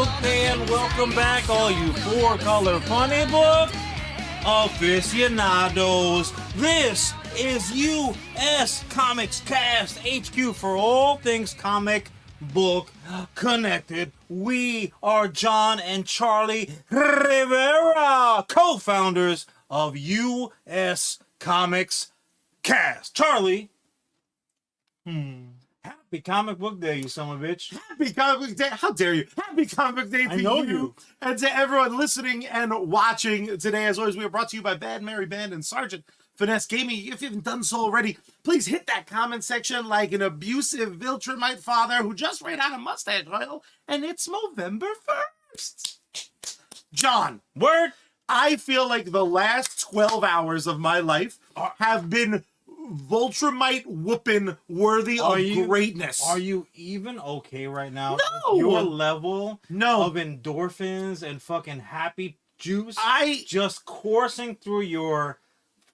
book fan. Welcome back, all you four-color funny book aficionados. This is USComics Cast HQ for all things comic book connected. We are John and Charlie Rivera, co-founders of USComics Cast. Charlie, happy comic book day, you son of a bitch. Happy comic book day. How dare you? Happy comic book day to you and to everyone listening and watching today. As always, we are brought to you by Bad Mary Band and Sergeant Finesse Gaming. If you haven't done so already, please hit that comment section like an abusive Viltrumite father who just ran out of mustache oil, and it's November 1st. John. Word. I feel like the last 12 hours of my life have been Viltrumite whooping worthy of greatness. Are you even okay right now? No. Your level of endorphins and fucking happy juice just coursing through your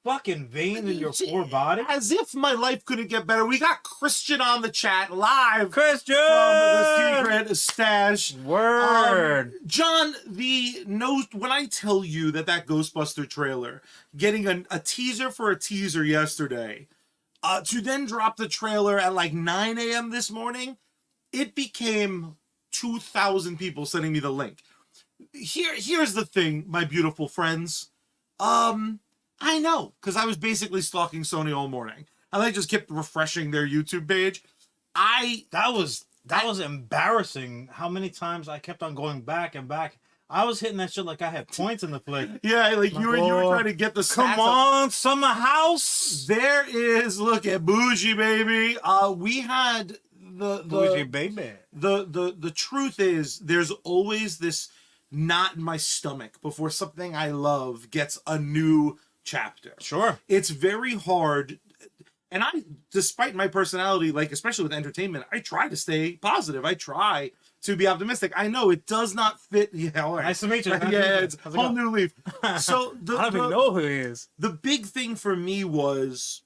fucking veins in your poor body. As if my life couldn't get better. We got Christian on the chat live. Christian! From the secret stash. Word. John, when I tell you that Ghostbuster trailer, getting a teaser for a teaser yesterday, to then drop the trailer at like 9 a.m. this morning, it became 2,000 people sending me the link. Here's the thing, my beautiful friends. I know, because I was basically stalking Sony all morning. And I just kept refreshing their YouTube page. That was embarrassing how many times I kept on going back and back. I was hitting that shit like I had points in the flick. Yeah, like you were trying to get the stats. Come on, Summer House. There is, look at Bougie Baby. We had the Bougie Baby. The truth is, there's always this knot in my stomach before something I love gets a new chapter. Sure. It's very hard. And despite my personality, like especially with entertainment, I try to stay positive. I try to be optimistic. I know it does not fit. Yeah, all right. Nice to meet you. It's a whole new leaf. So I don't even know who he is. The big thing for me was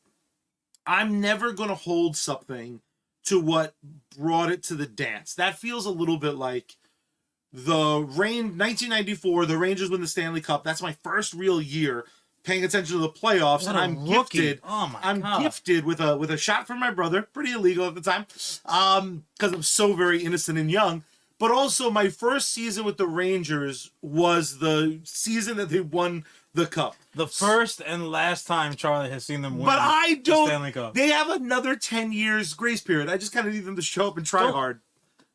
I'm never going to hold something to what brought it to the dance. That feels a little bit like the 1994, the Rangers win the Stanley Cup. That's my first real year paying attention to the playoffs, and I'm gifted. Oh my I'm God. gifted with a shot from my brother, pretty illegal at the time, because I'm so very innocent and young. But also, my first season with the Rangers was the season that they won the cup. The first and last time Charlie has seen them win the Stanley Cup. They have another 10 years grace period. I just kind of need them to show up and try hard.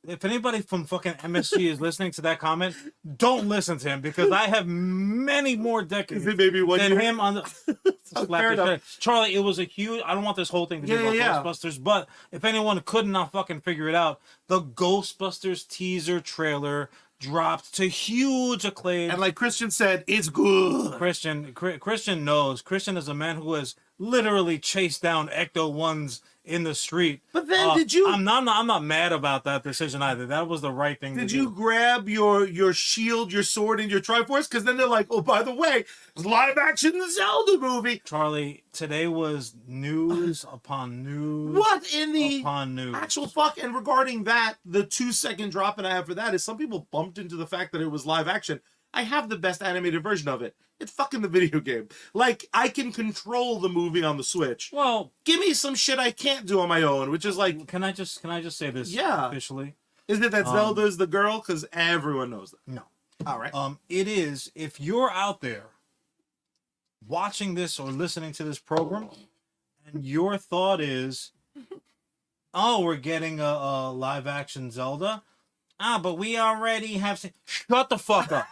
If anybody from fucking MSG is listening to that comment, don't listen to him, because I have many more decades than him on the slap the shit. Charlie, it was a huge. I don't want this whole thing to be about Ghostbusters, but if anyone could not fucking figure it out, the Ghostbusters teaser trailer dropped to huge acclaim. And like Christian said, it's good. Christian knows. Christian is a man who has literally chased down Ecto-1s in the street. But then did you... I'm not mad about that decision either. That was the right thing to do. Did you grab your shield, your sword, and your Triforce? Because then they're like, oh, by the way, it's live action Zelda movie. Charlie, today was news upon news. What in the upon news? Actual fuck? And regarding that, the 2-second drop and I have for that is some people bumped into the fact that it was live action. I have the best animated version of it. It's fucking the video game. Like, I can control the movie on the Switch. Well, give me some shit I can't do on my own, which is like... Can I just say this officially? Is it that Zelda's the girl? Because everyone knows that. No. All right. It is, if you're out there watching this or listening to this program, and your thought is, oh, we're getting a live-action Zelda... but we already have seen... Shut the fuck up.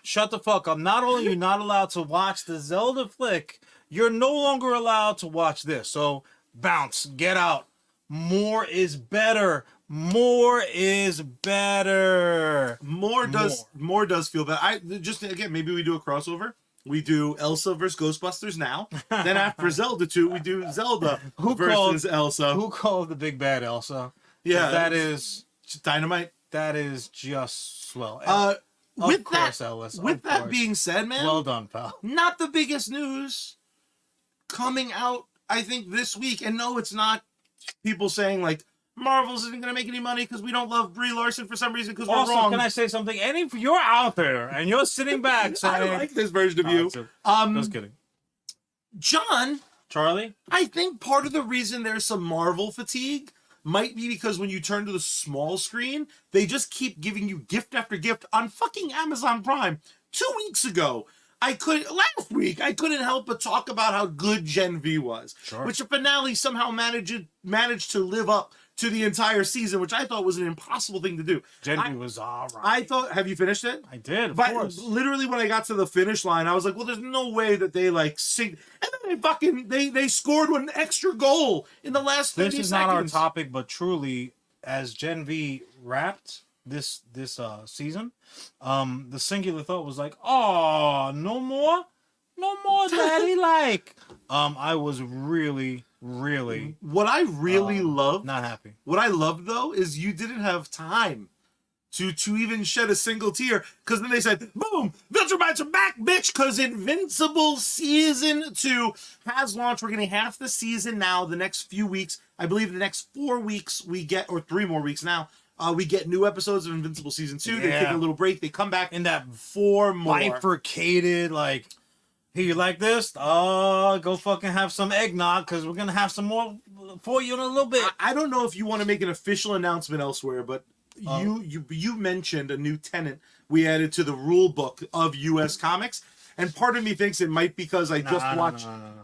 Shut the fuck up. Not only are you not allowed to watch the Zelda flick, you're no longer allowed to watch this. So, bounce. Get out. More is better. More is better. More does feel better. Again, maybe we do a crossover. We do Elsa versus Ghostbusters now. Then after Zelda 2, we do Zelda versus Elsa. Who called the big bad Elsa? Yeah. That is... Dynamite. That is just swell. With that being said, man. Well done, pal. Not the biggest news coming out, I think, this week. And no, it's not people saying like, Marvel's isn't going to make any money because we don't love Brie Larson for some reason because we're Also, wrong. can I say something? And if you're out there and you're sitting back saying, I like this version of you. Just kidding. John, Charlie? I think part of the reason there's some Marvel fatigue might be because when you turn to the small screen, they just keep giving you gift after gift on fucking Amazon Prime. 2 weeks ago, last week, I couldn't help but talk about how good Gen V was. Sure. Which the finale somehow managed to live up to the entire season, which I thought was an impossible thing to do. Gen V was all right. I thought, have you finished it? I did, of But course. literally when I got to the finish line, I was like, well, there's no way that they like synced. And then they scored an extra goal in the last 30 seconds. This is not our topic, but truly, as Gen V wrapped this season, the singular thought was like, oh, no more daddy like. I was really what I really loved, not happy. What I loved though is you didn't have time to even shed a single tear, because then they said, boom, Viltrumites are back, bitch, because Invincible Season 2 has launched. We're getting half the season now, the next few weeks. I believe the next 4 weeks we get, or 3 more weeks now, we get new episodes of Invincible Season 2. They take a little break. They come back in that 4 more. Bifurcated, like, hey, you like this? Go fucking have some eggnog, because we're going to have some more for you in a little bit. I don't know if you want to make an official announcement elsewhere, but you mentioned a new tenant we added to the rule book of USComics, and part of me thinks it might because I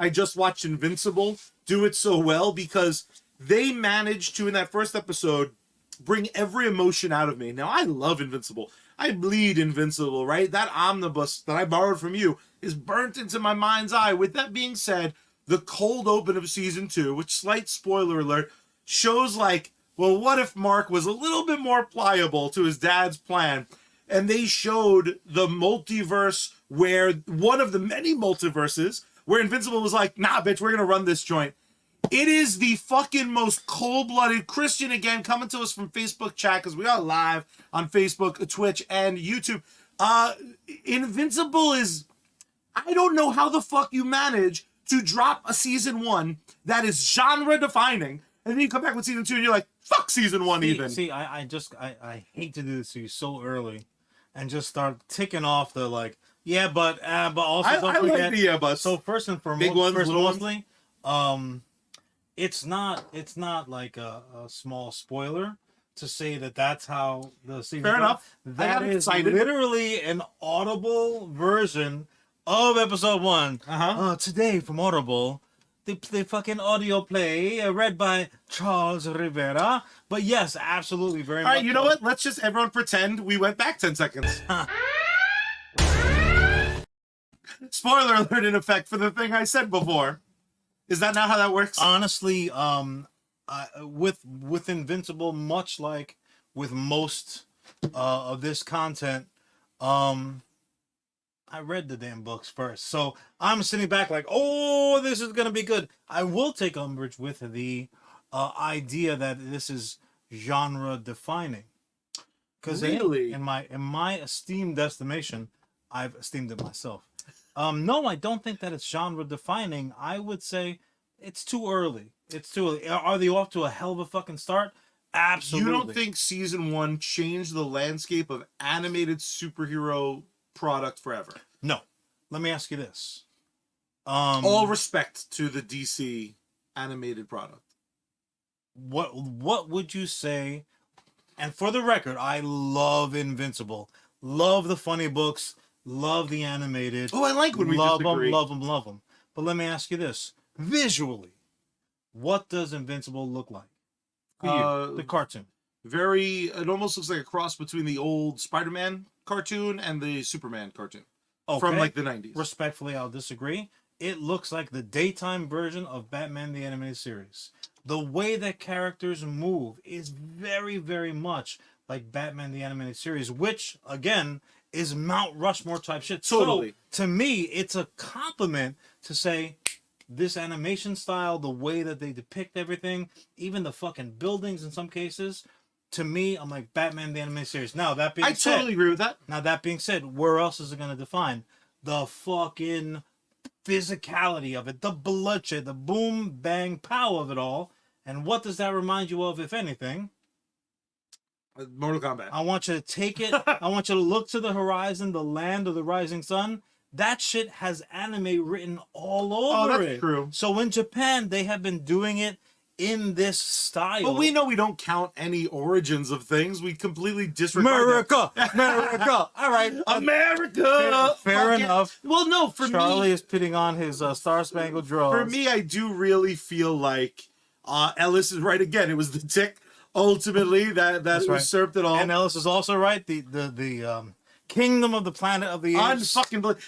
just watched Invincible do it so well, because they managed to, in that first episode, bring every emotion out of me. Now, I love Invincible. I bleed Invincible, right? That omnibus that I borrowed from you is burnt into my mind's eye. With that being said, the cold open of season 2, which, slight spoiler alert, shows like, well, what if Mark was a little bit more pliable to his dad's plan? And they showed the multiverse, where one of the many multiverses where Invincible was like, nah, bitch, we're going to run this joint. It is the fucking most cold-blooded. Christian, again, coming to us from Facebook chat, because we are live on Facebook, Twitch, and YouTube. Invincible is, I don't know how the fuck you manage to drop a season 1 that is genre-defining, and then you come back with season 2 and you're like, fuck season 1 even. See, I hate to do this to you so early and just start ticking off the, like, yeah, but also don't forget. Like the yeah, but. So first and foremost, big ones, little mostly, it's not like a small spoiler to say that that's how the season. Fair enough. That is literally an audible version of episode 1. Today from Audible, the fucking audio play read by Charles Rivera. But yes, absolutely, very much. All right, you know what? Let's just everyone pretend we went back 10 seconds. Spoiler alert in effect for the thing I said before. Is that not how that works? Honestly, with Invincible, much like with most of this content, I read the damn books first, so I'm sitting back like, oh, this is gonna be good. I will take umbrage with the idea that this is genre defining, because really, in my esteemed estimation, I've esteemed it myself. No, I don't think that it's genre defining. I would say it's too early. It's too early. Are they off to a hell of a fucking start? Absolutely. You don't think season 1 changed the landscape of animated superhero product forever? No. Let me ask you this. All respect to the DC animated product. What would you say? And for the record, I love Invincible. Love the funny books. Love the animated. Oh, I like when we love disagree. Love them. But let me ask you this. Visually, what does Invincible look like? The cartoon. It almost looks like a cross between the old Spider-Man cartoon and the Superman cartoon. Okay. From like the 90s. Respectfully, I'll disagree. It looks like the daytime version of Batman the Animated Series. The way that characters move is very, very much like Batman the Animated Series, which, again, is Mount Rushmore type shit. Totally. So, to me, it's a compliment to say this animation style, the way that they depict everything, even the fucking buildings in some cases, to me, I'm like Batman the Animated Series. Now, that being said... I totally agree with that. Now, that being said, where else is it going to define? The fucking physicality of it, the bloodshed, the boom, bang, pow of it all. And what does that remind you of, if anything? Mortal Kombat. I want you to take it. I want you to look to the horizon, the land of the rising sun. That shit has anime written all over that's it. true. So in Japan, they have been doing it in this style. But we know we don't count any origins of things. We completely disregard America, America. All right, America. Fair enough. Well, no, for Charlie me, is putting on his Star Spangled Drawers. for me, I do really feel like Ellis is right again. It was the tick ultimately that That's right. usurped it all. And Ellis is also right. The kingdom of the planet of the apes.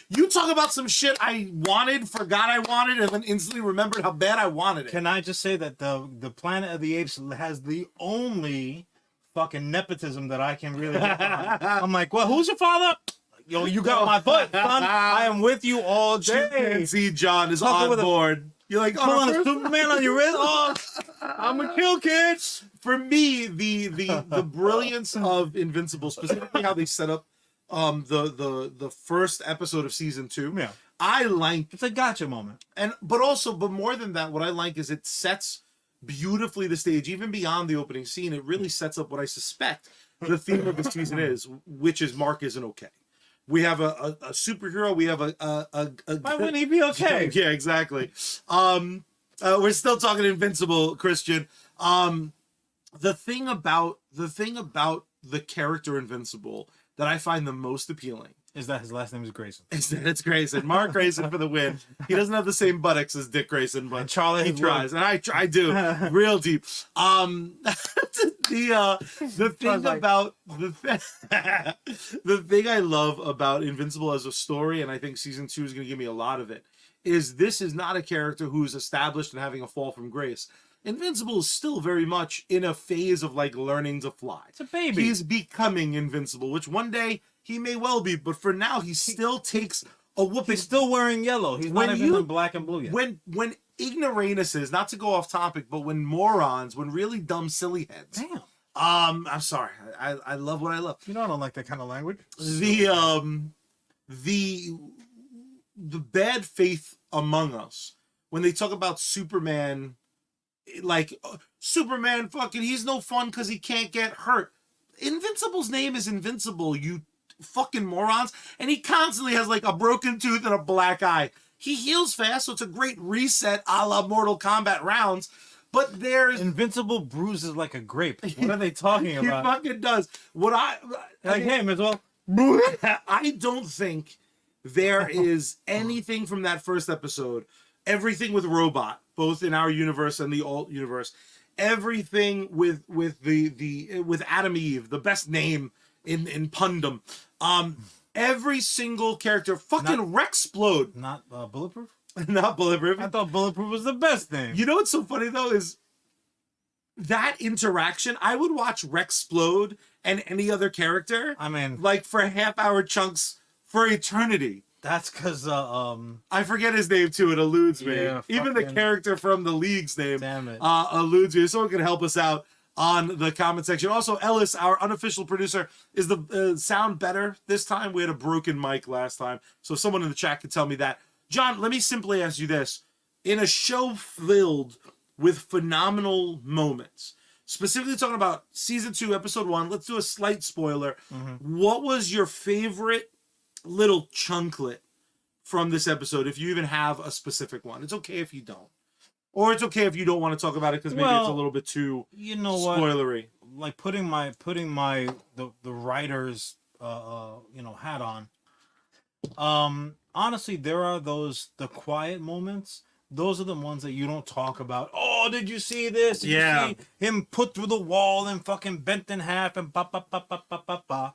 You talk about some shit I wanted, forgot I wanted, and then instantly remembered how bad I wanted it. Can I just say that the planet of the apes has the only fucking nepotism that I can really get behind. I'm like, well, who's your father? Yo, you got my butt, son. I am with you all day. Chimpanzee John is Talking on with board. You're like, Pull on a Superman on your wrist. Oh, I'm a kill kid. For me, the brilliance of Invincible, specifically how they set up the first episode of season 2. Yeah. I like, It's a gotcha moment. but more than that, what I like is it sets beautifully the stage, even beyond the opening scene. It really sets up what I suspect the theme of the season is, which is Mark isn't okay. We have a superhero. We have a Why wouldn't he be okay? Yeah, exactly. We're still talking Invincible, Christian. The thing about the character Invincible that I find the most appealing Is that his last name is Grayson? is that it's Grayson. Mark Grayson for the win. He doesn't have the same buttocks as Dick Grayson, but And Charlie he has tries, and I do real deep. The thing about the thing I love about Invincible as a story, and I think season 2 is going to give me a lot of it, is this is not a character who's established and having a fall from grace. Invincible is still very much in a phase of like learning to fly. It's a baby. He's becoming Invincible, which one day he may well be, but for now he still takes a whooping. He's still wearing yellow. He's When not even you- in black and blue yet. When ignoramuses, not to go off topic, but when morons, when really dumb silly heads. Damn. I'm sorry. I love what I love. You know I don't like that kind of language. The bad faith among us when they talk about Superman, like Superman fucking he's no fun because he can't get hurt. Invincible's name is Invincible, you fucking morons, and he constantly has like a broken tooth and a black eye. He heals fast, so it's a great reset a la Mortal Kombat rounds. But there's Invincible bruises like a grape. What are they talking he about? fucking does. What I Like him as well. I don't think there is anything from that first episode, everything with Robot, both in our universe and the alt universe, everything with Adam Eve, the best name in pundom. Every single character, fucking Rexplode, Not Bulletproof? not Bulletproof. I thought Bulletproof was the best name. You know what's so funny though is that interaction. I would watch Rexplode and any other character I mean, like for half-hour chunks for eternity. that's because, I forget his name too. It eludes me. Yeah, Even the fucking- character from the league's name damn it. eludes me. Someone can help us out on the comment section. Also, Ellis, our unofficial producer, is the sound better this time? We had a broken mic last time, so someone in the chat could tell me that. John, let me simply ask you this: in a show filled with phenomenal moments, specifically talking about season 2, episode 1. Let's do a slight spoiler. What was your favorite little chunklet from this episode, if you even have a specific one? It's okay if you don't. Or it's okay if you don't want to talk about it because maybe it's a little bit too You know what? spoilery. Like putting the writer's hat on. Honestly, there are the quiet moments. Those are the ones that you don't talk about. Oh, did you see this? Did Yeah. you see him put through the wall and fucking bent in half and ba ba ba ba ba ba ba.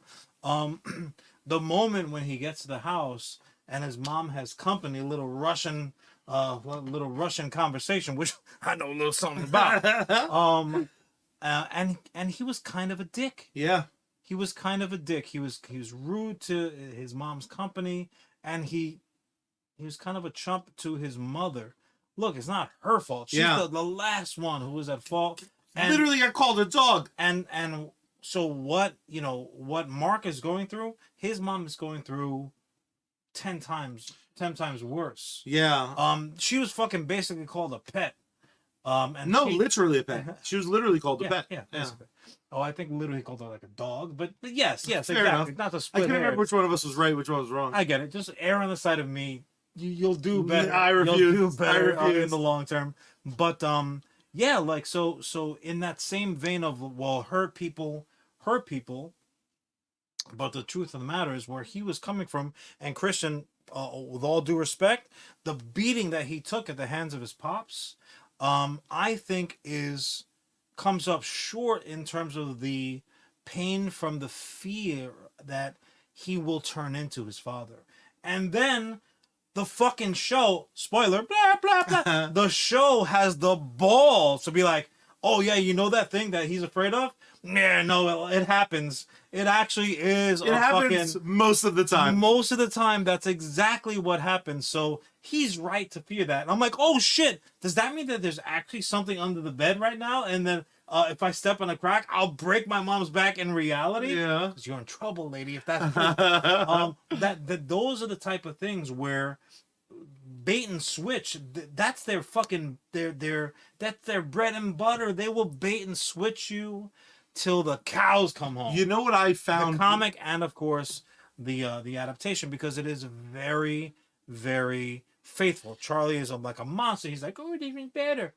The moment when he gets to the house and his mom has company, little Russian conversation, which I know a little something about. And he was kind of a dick. Yeah. He was kind of a dick. He was rude to his mom's company, and he was kind of a chump to his mother. Look, it's not her fault. She's Yeah. the last one who was at fault. And, Literally got called a dog. and so what Mark is going through, his mom is going through 10 times worse. Yeah. She was fucking basically called a pet. And No, she, literally a pet. She was literally called a yeah, pet. yeah, basically. Oh, I think literally called her like a dog, but yes, Fair exactly. enough. Not to I split couldn't remember hairs. which one of us was right, which one was wrong. I get it. Just err on the side of me. You'll do better. I You'll do refuse. I better in refuse. the long term. But yeah, like so in that same vein of well, hurt people. But the truth of the matter is where he was coming from, and Christian, with all due respect, the beating that he took at the hands of his pops, I think is comes up short in terms of the pain from the fear that he will turn into his father. And then the fucking show, spoiler, blah, blah, blah. The show has the balls to be like, oh, yeah, you know that thing that he's afraid of? Yeah, no, it happens. It actually is It a happens fucking. most of the time. Most of the time, that's exactly what happens. So he's right to fear that. And I'm like, oh shit, does that mean that there's actually something under the bed right now? And then if I step on a crack, I'll break my mom's back in reality? Yeah. Because you're in trouble, lady, if that's true. That those are the type of things where bait and switch, that's their fucking that's their bread and butter. They will bait and switch you till the cows come home. You know what I found? The comic and of course the adaptation, because it is very, very faithful. Charlie is like a monster. He's like, oh, it's even better.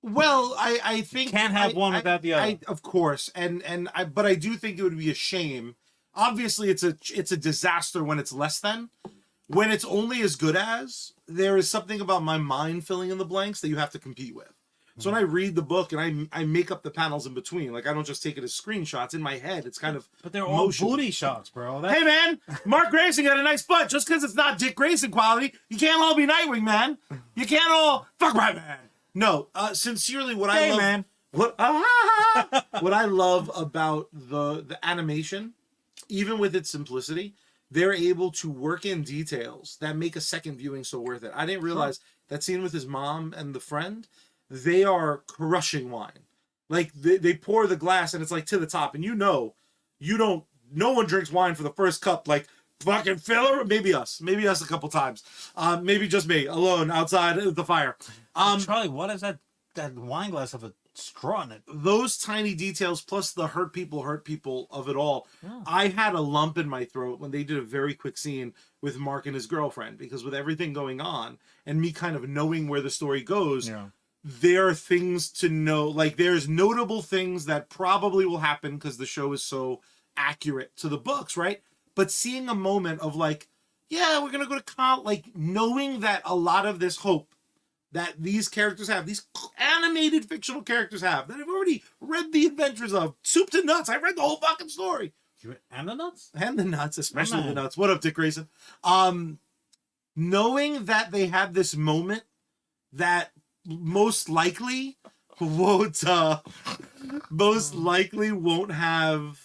Well, I think Can't have one without the other. of course, but I do think it would be a shame. Obviously, it's a disaster when it's less than. When it's only as good as, there is something about my mind filling in the blanks that you have to compete with. So when I read the book and I make up the panels in between, like I don't just take it as screenshots in my head. It's kind of But they're all motion. booty shots, bro. Hey man, Mark Grayson got a nice butt. Just because it's not Dick Grayson quality, you can't all be Nightwing, man. You can't all fuck right, man. No, sincerely, what I love, man. what I love about the animation, even with its simplicity, they're able to work in details that make a second viewing so worth it. I didn't realize that scene with his mom and the friend, they are crushing wine. Like they pour the glass and it's like to the top, and no one drinks wine for the first cup, like fucking filler. Maybe us a couple times, maybe just me alone outside the fire. Charlie, what is that wine glass of a straw in it? Those tiny details plus the hurt people of it all. Yeah. I had a lump in my throat when they did a very quick scene with Mark and his girlfriend, because with everything going on and me kind of knowing where the story goes, there are things to know. Like there's notable things that probably will happen because the show is so accurate to the books, right? But seeing a moment of like, yeah, we're gonna go to college, like knowing that a lot of this hope that these characters have, these animated fictional characters have, that I've already read the adventures of, soup to nuts. I read the whole fucking story. And the nuts? And the nuts, especially the nuts. What up, Dick Grayson? Knowing that they had this moment that most likely won't have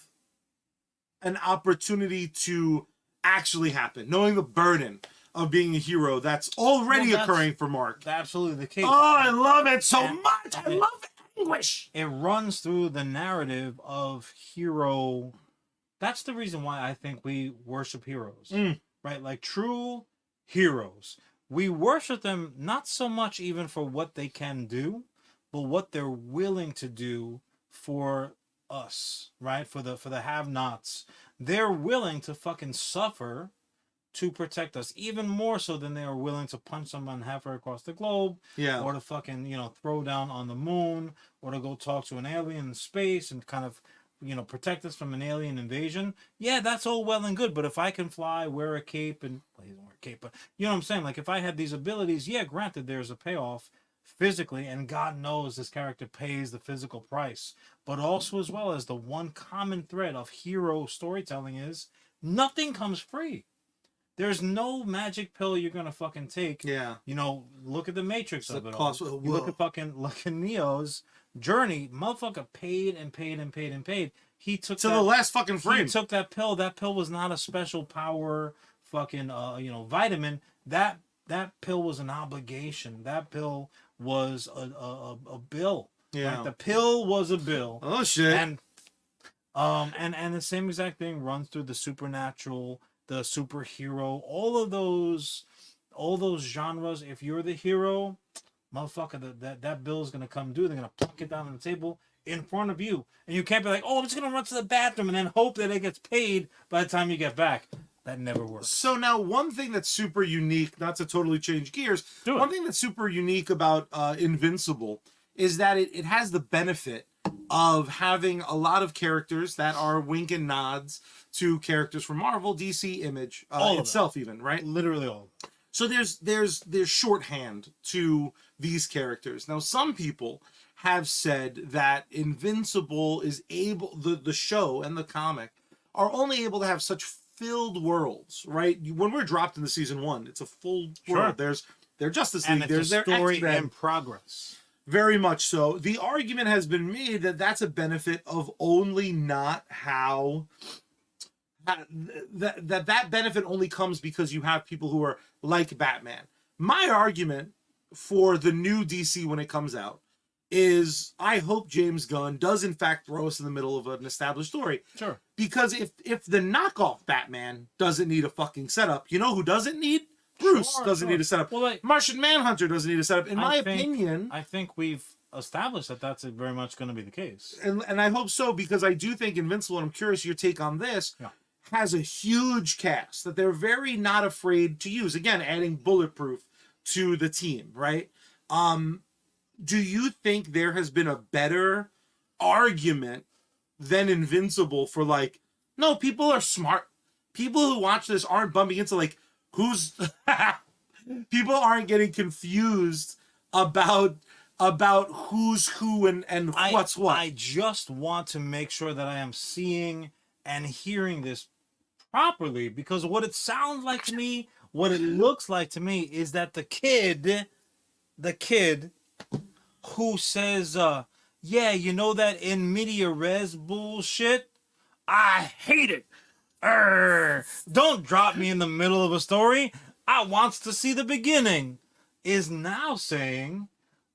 an opportunity to actually happen. Knowing the burden of being a hero that's already occurring for Mark. Absolutely the case. Oh, I love it so much. I love anguish. It runs through the narrative of hero. That's the reason why I think we worship heroes. Right? Like true heroes. We worship them not so much even for what they can do, but what they're willing to do for us, right? For the have-nots. They're willing to fucking suffer to protect us, even more so than they are willing to punch someone halfway across the globe, or to fucking, throw down on the moon, or to go talk to an alien in space and kind of, protect us from an alien invasion. Yeah, that's all well and good, but if I can fly, wear a cape, and, well, he doesn't wear a cape, but, you know what I'm saying? Like, if I had these abilities, yeah, granted, there's a payoff physically, and God knows this character pays the physical price, but also as well as the one common thread of hero storytelling is nothing comes free. There's no magic pill you're gonna fucking take. Yeah. Look at the Matrix of it all. You look at Neo's journey. Motherfucker paid and paid and paid and paid. He took the last fucking frame. He took that pill. That pill was not a special power fucking vitamin. That pill was an obligation. That pill was a bill. Yeah. Right? The pill was a bill. Oh shit. And the same exact thing runs through the supernatural, the superhero, all those genres. If you're the hero, motherfucker, that bill is gonna come due. They're gonna plunk it down on the table in front of you, and you can't be like, oh, I'm just gonna run to the bathroom and then hope that it gets paid by the time you get back. That never works. So now, one thing that's super unique, not to totally change gears, Do it. one thing that's super unique about Invincible is that it has the benefit of having a lot of characters that are wink and nods to characters from Marvel, DC, Image, All of itself, even, right? Literally all. So there's shorthand to these characters. Now, some people have said that Invincible is able, the show and the comic are only able to have such filled worlds, right? When we're dropped into season 1, it's a full world. There's their Justice League, And there's it's a their story X-Men. in progress. Very much so. The argument has been made that that's a benefit of only not how that benefit only comes because you have people who are like Batman. My argument for the new DC when it comes out is I hope James Gunn does in fact throw us in the middle of an established story. Sure. Because if the knockoff Batman doesn't need a fucking setup, you know who doesn't need? Bruce doesn't need a setup. Well, like, Martian Manhunter doesn't need a setup. In my opinion, I think we've established that that's very much going to be the case. and I hope so, because I do think Invincible, and I'm curious your take on this, has a huge cast that they're very not afraid to use. Again, adding Bulletproof to the team, right? Do you think there has been a better argument than Invincible for like, no, people are smart. People who watch this aren't bumping into like, who's people aren't getting confused about who's who and what's what. I just want to make sure that I am seeing and hearing this properly, because what it sounds like to me, what it looks like to me, is that the kid who says, yeah, you know that in media res bullshit, I hate it. Don't drop me in the middle of a story. I wants to see the beginning. Is now saying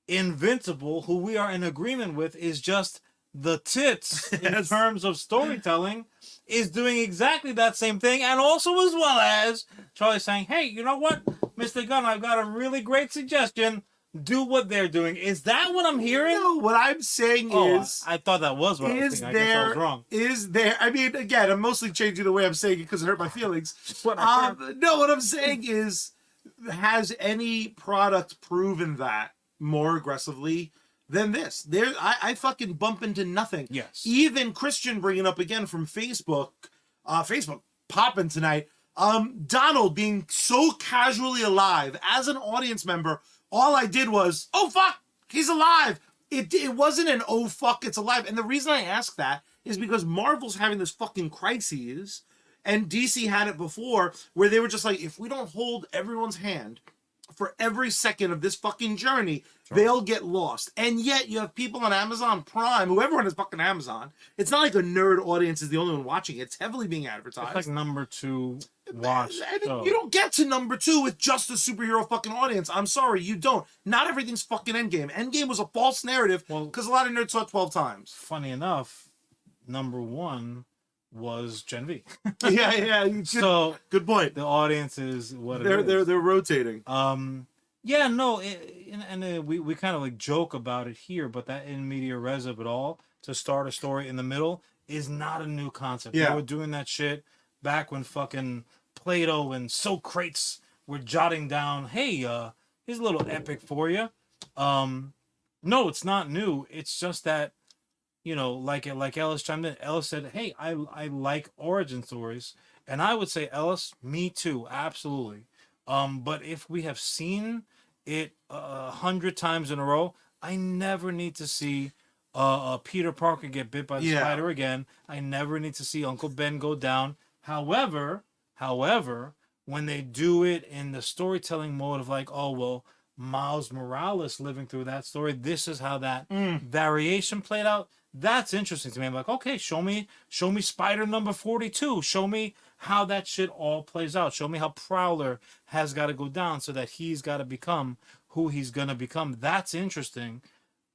Invincible, who we are in agreement with, is just the tits in terms of storytelling, is doing exactly that same thing, and also as well as Charlie saying, hey, you know what, Mr. Gunn, I've got a really great suggestion. Do what they're doing. Is that what I'm hearing? No, what I'm saying is... I thought that was what I was thinking. I guess I was wrong. I mean, again, I'm mostly changing the way I'm saying it because it hurt my feelings. What I'm saying is, has any product proven that more aggressively than this? I fucking bump into nothing. Yes. Even Christian bringing up again from Facebook, Facebook popping tonight, Donald being so casually alive as an audience member. All I did was, oh fuck, he's alive. It wasn't an oh fuck, it's alive. And the reason I ask that is because Marvel's having this fucking crises, and DC had it before, where they were just like, if we don't hold everyone's hand for every second of this fucking journey, they'll get lost. And yet you have people on Amazon Prime, who everyone is fucking Amazon. It's not like a nerd audience is the only one watching it. It's heavily being advertised. It's like number 2 watch. You don't get to number 2 with just a superhero fucking audience. I'm sorry, you don't. Not everything's fucking Endgame. Endgame was a false narrative because a lot of nerds saw it 12 times. Funny enough, number 1 was Gen V. yeah. So good point. The audience is what they're rotating. Yeah, no, we kind of like joke about it here, but that in media res of it all to start a story in the middle is not a new concept. Yeah. They were doing that shit back when fucking Plato and Socrates were jotting down, hey, here's a little epic for you. No, it's not new. It's just that, you know, like Ellis chimed in. Ellis said, hey, I like origin stories. And I would say, Ellis, me too, absolutely. But if we have seen it 100 times in a row, I never need to see Peter Parker get bit by the spider again. I never need to see Uncle Ben go down. However, when they do it in the storytelling mode of like, oh, well, Miles Morales living through that story, this is how that variation played out. That's interesting to me. I'm like, okay, show me Spider number 42. Show me how that shit all plays out. Show me how Prowler has got to go down so that he's got to become who he's going to become. That's interesting.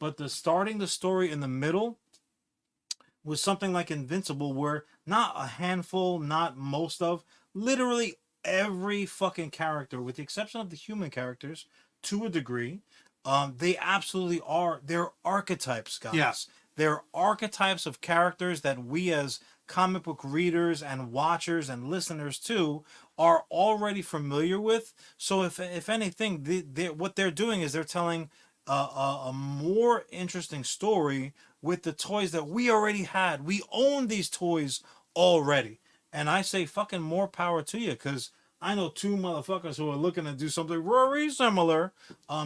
But starting the story in the middle was something like Invincible, where not a handful, not most of, literally every fucking character, with the exception of the human characters, to a degree, They absolutely are. They're archetypes, guys. Yeah. They're archetypes of characters that we as comic book readers and watchers and listeners too are already familiar with. So if anything, what they're doing is they're telling a more interesting story with the toys that we already had. We own these toys already, and I say fucking more power to you, because I know two motherfuckers who are looking to do something very similar.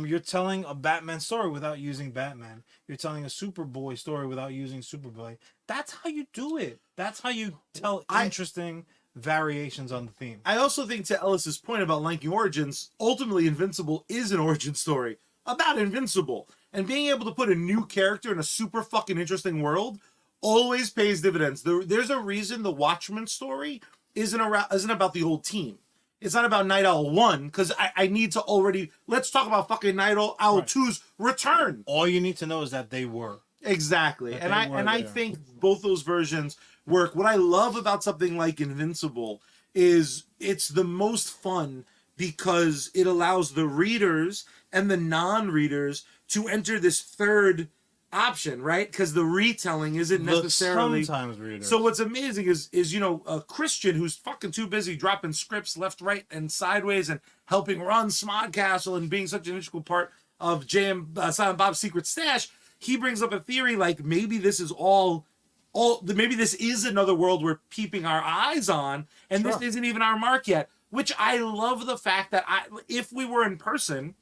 You're telling a Batman story without using Batman. You're telling a Superboy story without using Superboy. That's how you do it. That's how you tell interesting variations on the theme. I also think, to Ellis's point about linking origins, ultimately Invincible is an origin story about Invincible. And being able to put a new character in a super fucking interesting world always pays dividends. There's a reason the Watchmen story isn't about the old team. It's not about Night Owl 1, because I need to already... Let's talk about fucking Night Owl 2's return. All you need to know is that they were. Exactly. And I think both those versions work. What I love about something like Invincible is it's the most fun because it allows the readers and the non-readers to enter this third option, right? Because the retelling isn't necessarily... Sometimes readers. So what's amazing is a Christian who's fucking too busy dropping scripts left, right, and sideways and helping run Smodcastle and being such an integral part of Silent Bob's Secret Stash. He brings up a theory like maybe this is maybe this is another world we're keeping our eyes on, and this isn't even our mark yet. Which I love the fact that if we were in person,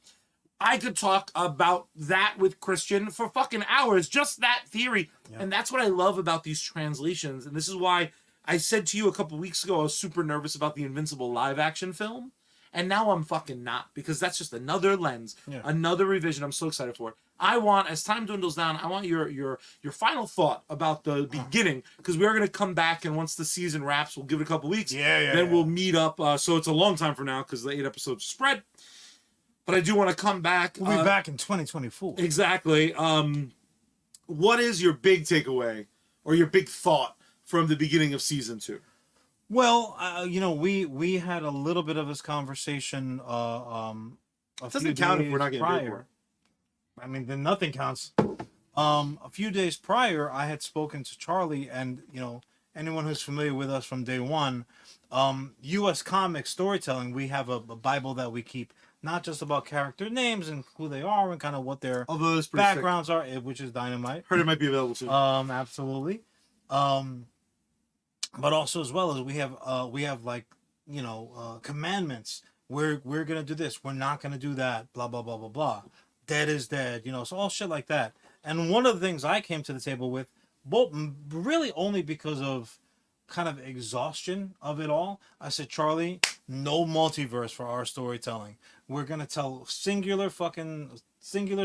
I could talk about that with Christian for fucking hours, just that theory. Yep. And that's what I love about these translations. And this is why I said to you a couple weeks ago I was super nervous about the Invincible live action film. And now I'm fucking not, because that's just another lens, another revision. I'm so excited for it. I want, as time dwindles down, I want your final thought about the beginning, because we are going to come back, and once the season wraps, we'll give it a couple weeks. Then we'll meet up. So it's a long time from now, because the 8 episodes spread. But I do want to come back. We'll be back in 2024. Exactly. What is your big takeaway or your big thought from the beginning of season 2? Well, we had a little bit of this conversation a doesn't count if we're not getting paid for it. I mean, then nothing counts. A few days prior, I had spoken to Charlie, and anyone who's familiar with us from day one, USComics storytelling. We have a Bible that we keep, not just about character names and who they are and kind of what their backgrounds are, which is dynamite. Heard it might be available soon. Absolutely. But also, as well as we have like commandments. We're gonna do this. We're not gonna do that. Blah blah blah blah blah. Dead is dead. So all shit like that. And one of the things I came to the table with, really only because of kind of exhaustion of it all, I said, Charlie, no multiverse for our storytelling. We're gonna tell singular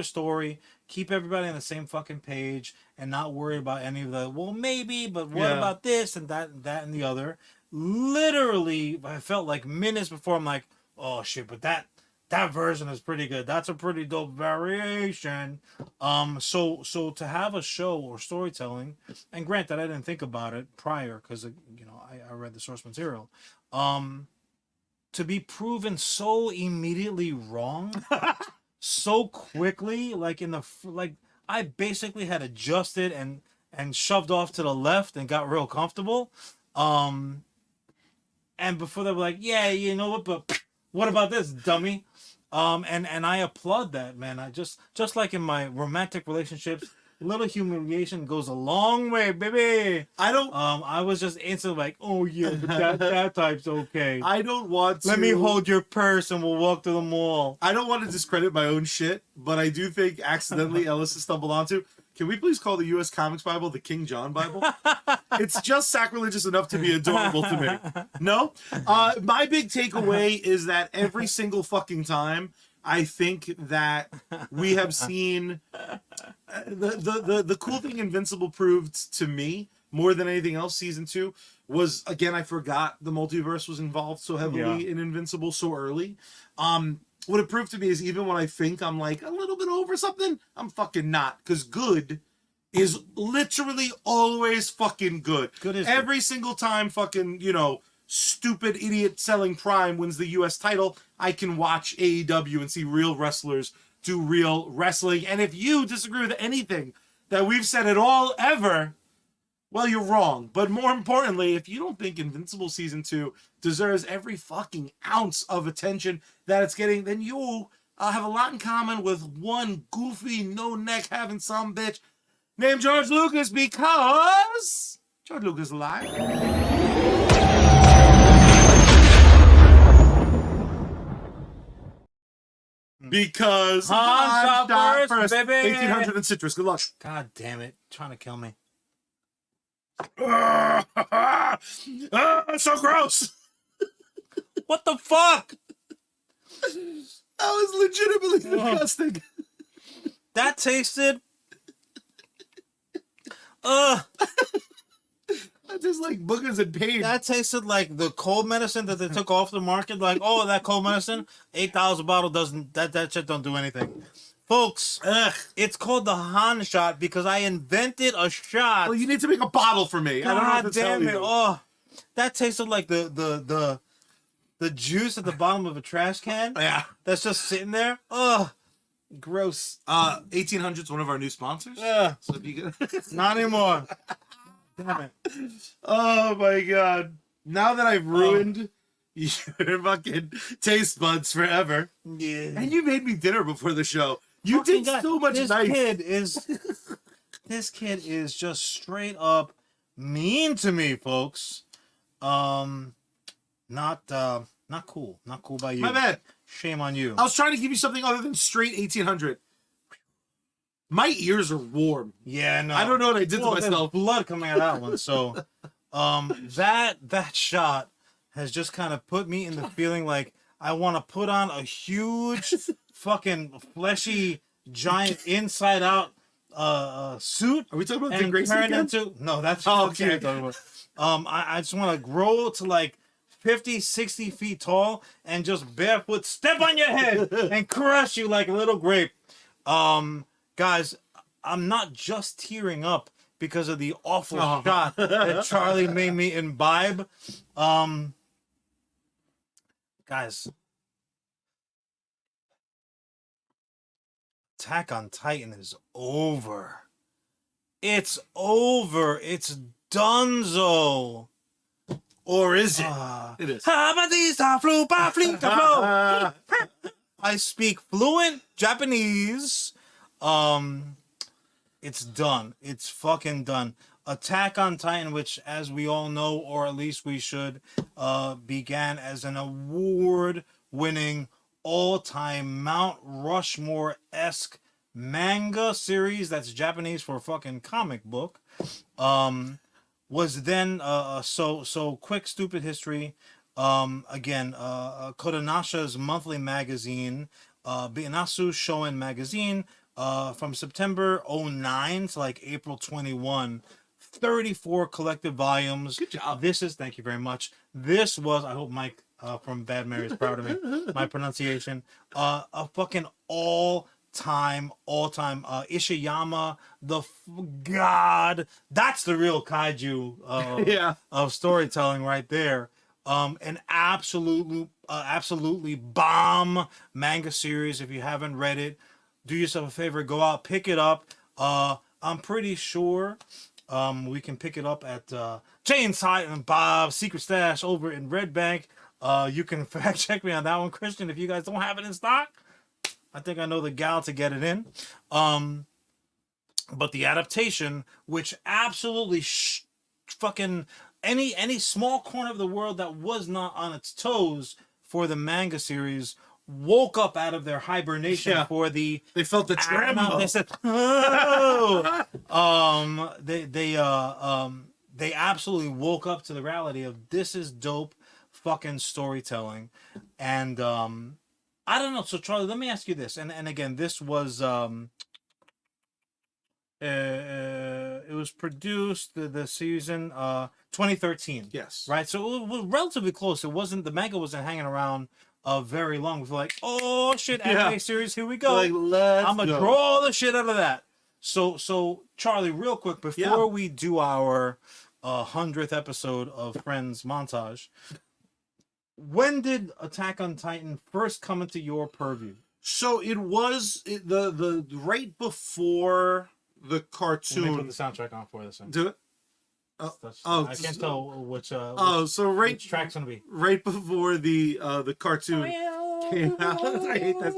story, keep everybody on the same fucking page, and not worry about any of the, well, maybe, but what about this and that and the other. Literally, I felt like minutes before, I'm like, oh shit, but that version is pretty good. That's a pretty dope variation. So to have a show or storytelling, and granted, I didn't think about it prior because I read the source material. To be proven so immediately wrong, so quickly, I basically had adjusted and shoved off to the left and got real comfortable. And before they were like, yeah, you know what, but what about this, dummy? And I applaud that, man. I just like in my romantic relationships, little humiliation goes a long way, baby. I was just instantly like, oh yeah, but that type's okay. I don't want to. Let me hold your purse and we'll walk to the mall. I don't want to discredit my own shit, but I do think accidentally Ellis has stumbled onto. Can we please call the USComics Bible the King John Bible? It's just sacrilegious enough to be adorable to me. No? My big takeaway is that every single fucking time, I think that we have seen the cool thing Invincible proved to me more than anything else. Season 2 was, again, I forgot the multiverse was involved so heavily in Invincible so early. What it proved to me is even when I think I'm like a little bit over something, I'm fucking not, because good is literally always fucking good. Good is every single time fucking stupid idiot selling Prime wins the US title, I can watch AEW and see real wrestlers do real wrestling. And if you disagree with anything that we've said at all ever, well, you're wrong. But more importantly, if you don't think Invincible Season 2 deserves every fucking ounce of attention that it's getting, then you have a lot in common with one goofy, no-neck having some bitch named George Lucas, because George Lucas is alive. Because Han shot first, baby. 1800 and citrus. Good luck. God damn it. Trying to kill me. So gross. What the fuck? That was legitimately disgusting. That tasted... That tastes like boogers and pain. That tasted like the cold medicine that they took off the market. Like, oh, that cold medicine, $8 a bottle doesn't, that shit don't do anything. Folks, it's called the Han shot because I invented a shot. Well, you need to make a bottle for me. I don't know what to tell you. Oh, that tasted like the juice at the bottom of a trash can. Yeah. That's just sitting there. Oh, gross. 1800's one of our new sponsors. Yeah. So if you get... Not anymore. Damn it. Oh my god. Now that I've ruined your fucking taste buds forever. Yeah. And you made me dinner before the show. You did so much nice. This kid is just straight up mean to me, folks. Not cool. Not cool by you. My bad. Shame on you. I was trying to give you something other than straight 1800. My ears are warm. Yeah, no. I don't know what I did to myself. There's blood coming out of that one. So, that shot has just kind of put me in the feeling like I want to put on a huge, fucking fleshy, giant inside out suit. Are we talking about the Grayson turn again? into no, that's okay. I just want to grow to like 50, 60 feet tall and just barefoot step on your head and crush you like a little grape. Guys, I'm not just tearing up because of the awful shot that Charlie made me imbibe. Guys, Attack on Titan is over. It's over. It's donezo. Or is it? It is. I speak fluent Japanese. It's done. It's fucking done. Attack on Titan, which, as we all know, or at least we should, began as an award-winning, all-time Mount Rushmore-esque manga series. That's Japanese for fucking comic book. Was then so quick stupid history. Again, Kodansha's monthly magazine, Binasu Shonen magazine, from September 09 to like April 21, 34 collected volumes. Good job. Thank you very much. This was, I hope Mike from Bad Mary is proud of me, my pronunciation, a fucking all-time Ishiyama, god, that's the real kaiju of storytelling right there. An absolutely bomb manga series. If you haven't read it, do yourself a favor, go out, pick it up. I'm pretty sure we can pick it up at Jane and Bob's Secret Stash over in Red Bank. You can fact check me on that one, Christian, if you guys don't have it in stock. I think I know the gal to get it in. But the adaptation, which absolutely fucking any small corner of the world that was not on its toes for the manga series woke up out of their hibernation for the. They felt the tremor. They said, "Oh!" They absolutely woke up to the reality of this is dope, fucking storytelling, and I don't know. So Charlie, let me ask you this, and again, this was it was produced the season 2013. Yes. Right. So it was relatively close. It wasn't, the manga wasn't hanging around very long. We were like, oh shit, anime series, here we go. Like, I'm gonna draw the shit out of that. So Charlie, real quick before we do our 100th episode of Friends montage, when did Attack on Titan first come into your purview? So it was the right before the Let me cartoon. put the soundtrack on for this one. Do it. I can't tell which Which track's gonna be. right before the cartoon came out. I hate that.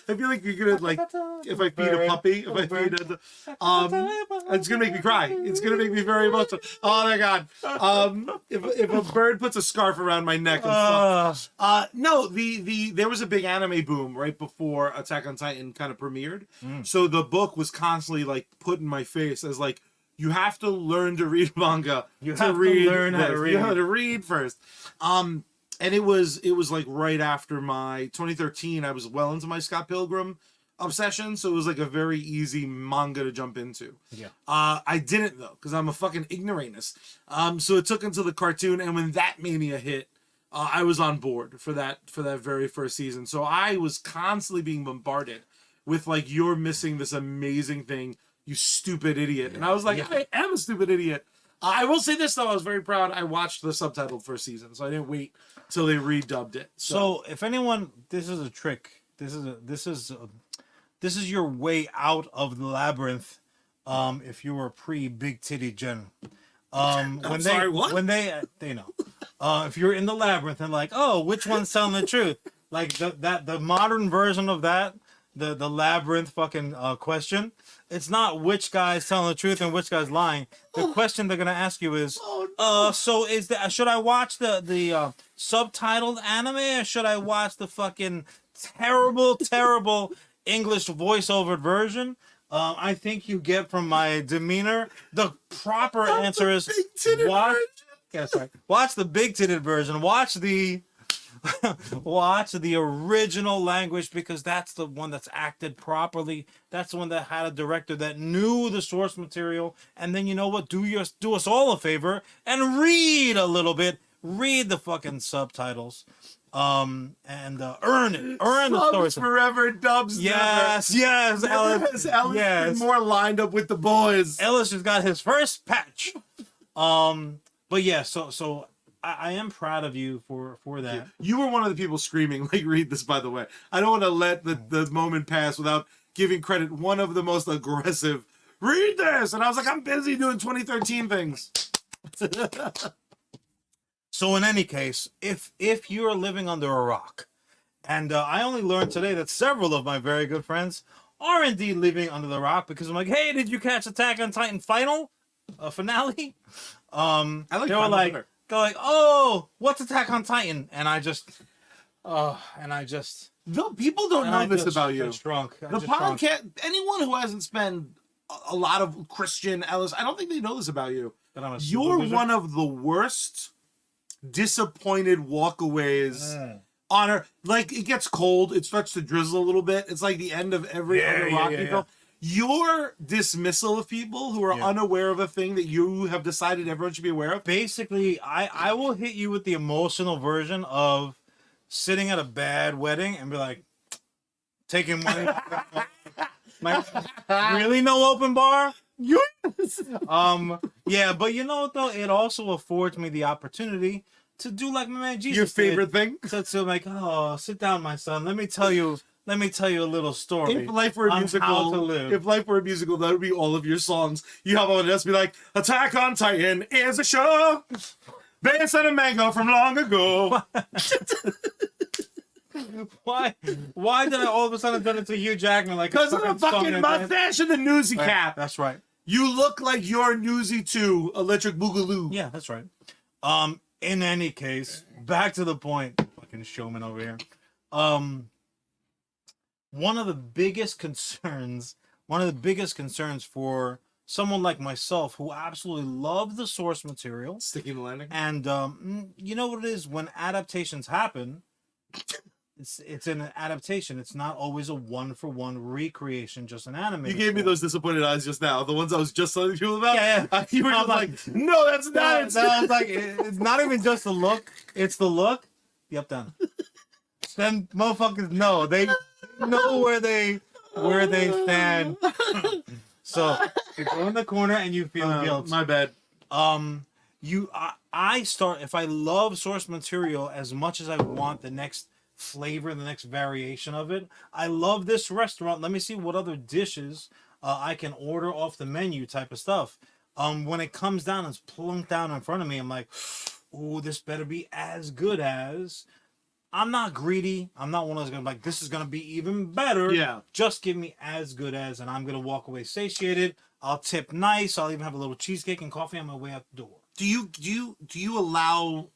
I feel like you're gonna like if I feed a puppy, it's gonna make me cry. It's gonna make me very emotional. Oh my god. If a bird puts a scarf around my neck, I'm fucked. No, there was a big anime boom right before Attack on Titan kind of premiered. So the book was constantly like put in my face as like, you have to learn to read manga. You have to learn how to read. You have to read first. And it was like right after my 2013. I was well into my Scott Pilgrim obsession, so it was like a very easy manga to jump into. Yeah. I didn't though, because I'm a fucking ignoramus. So it took until the cartoon, and when that mania hit, I was on board for that very first season. So I was constantly being bombarded with like, you're missing this amazing thing, you stupid idiot. And I was like, I am a stupid idiot. I will say this though, I was very proud. I watched the subtitled first season, so I didn't wait till they redubbed it. So if anyone, this is a trick. This is your way out of the labyrinth. If you were pre Big Titty Jen. When they know. If you're in the labyrinth and like, oh, which one's telling the truth? Like the modern version of that, the labyrinth fucking question. It's not which guy's telling the truth and which guy's lying. The question they're gonna ask you is, so is that, should I watch the subtitled anime or should I watch the fucking terrible English voiceover version? I think you get from my demeanor. The proper answer is watch the big titted version. Watch the original language, because that's the one that's acted properly. That's the one that had a director that knew the source material. And then, you know what? Do us all a favor and read a little bit. Read the fucking subtitles. And earn the story. Forever, dubs yes, never. Yes, Ellis. Ellis more lined up with the boys. Ellis just got his first patch. But yeah, so I am proud of you for that. Yeah. You were one of the people screaming, like, read this, by the way. I don't want to let the moment pass without giving credit. One of the most aggressive, read this! And I was like, I'm busy doing 2013 things. So in any case, if you're living under a rock, and I only learned today that several of my very good friends are indeed living under the rock, because I'm like, hey, did you catch Attack on Titan finale? They were like, oh, what's Attack on Titan? And I just, no, people don't know this about you. Drunk. The podcast, anyone who hasn't spent a lot of Christian Ellis, I don't think they know this about you. You're one of the worst disappointed walkaways on her. Like, it gets cold, it starts to drizzle a little bit. It's like the end of every other Rocky film. Your dismissal of people who are unaware of a thing that you have decided everyone should be aware of. Basically, I will hit you with the emotional version of sitting at a bad wedding and be like, taking money. Really no open bar? Yes. Yeah, but you know what though? It also affords me the opportunity to do like my man Jesus. Your favorite thing? So like, oh, sit down, my son. Let me tell you a little story. If life were a musical, that would be all of your songs. You have all of us be like, Attack on Titan is a show based on a manga from long ago. Why did I all of a sudden turn into Hugh Jackman? Like, because of the fucking mustache and the newsy cap. That's right. You look like you're Newsy 2, Electric Boogaloo. Yeah, that's right. In any case, back to the point. Fucking showman over here. One of the biggest concerns for someone like myself who absolutely love the source material, sticking the landing, and you know what it is, when adaptations happen, it's an adaptation. It's not always a one-for-one recreation, just an anime. You gave me those disappointed eyes just now. The ones I was just telling you about. Yeah. You were just like, no, that's not it. I was like, it's not even just the look. It's the look. Yep, done. Then motherfuckers know. They know where they stand. So you go in the corner and you feel guilt. My bad. I start, if I love source material as much as I want the next flavor, the next variation of it. I love this restaurant. Let me see what other dishes I can order off the menu type of stuff. When it comes down, it's plunked down in front of me. I'm like, oh, this better be as good as. I'm not greedy. I'm not one of those guys like, this is going to be even better. Yeah. Just give me as good as, and I'm going to walk away satiated. I'll tip nice. I'll even have a little cheesecake and coffee on my way out the door. Do you allow?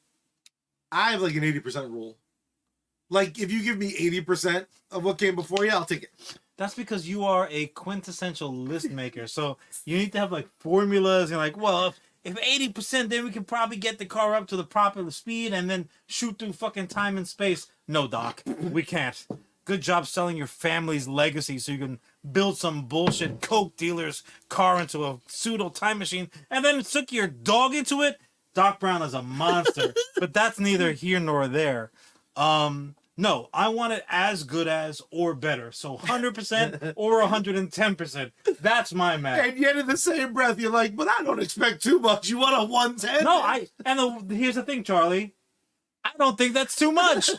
I have like an 80% rule. Like if you give me 80% of what came before you, I'll take it. That's because you are a quintessential list maker. So you need to have like formulas and like, well, if 80%, then we can probably get the car up to the proper speed and then shoot through fucking time and space. No, Doc, we can't. Good job selling your family's legacy so you can build some bullshit coke dealer's car into a pseudo time machine and then took your dog into it. Doc Brown is a monster, but that's neither here nor there. No, I want it as good as or better. So 100% or 110%. That's my math. And yet in the same breath, you're like, but I don't expect too much. You want a 110? No, here's the thing, Charlie. I don't think that's too much.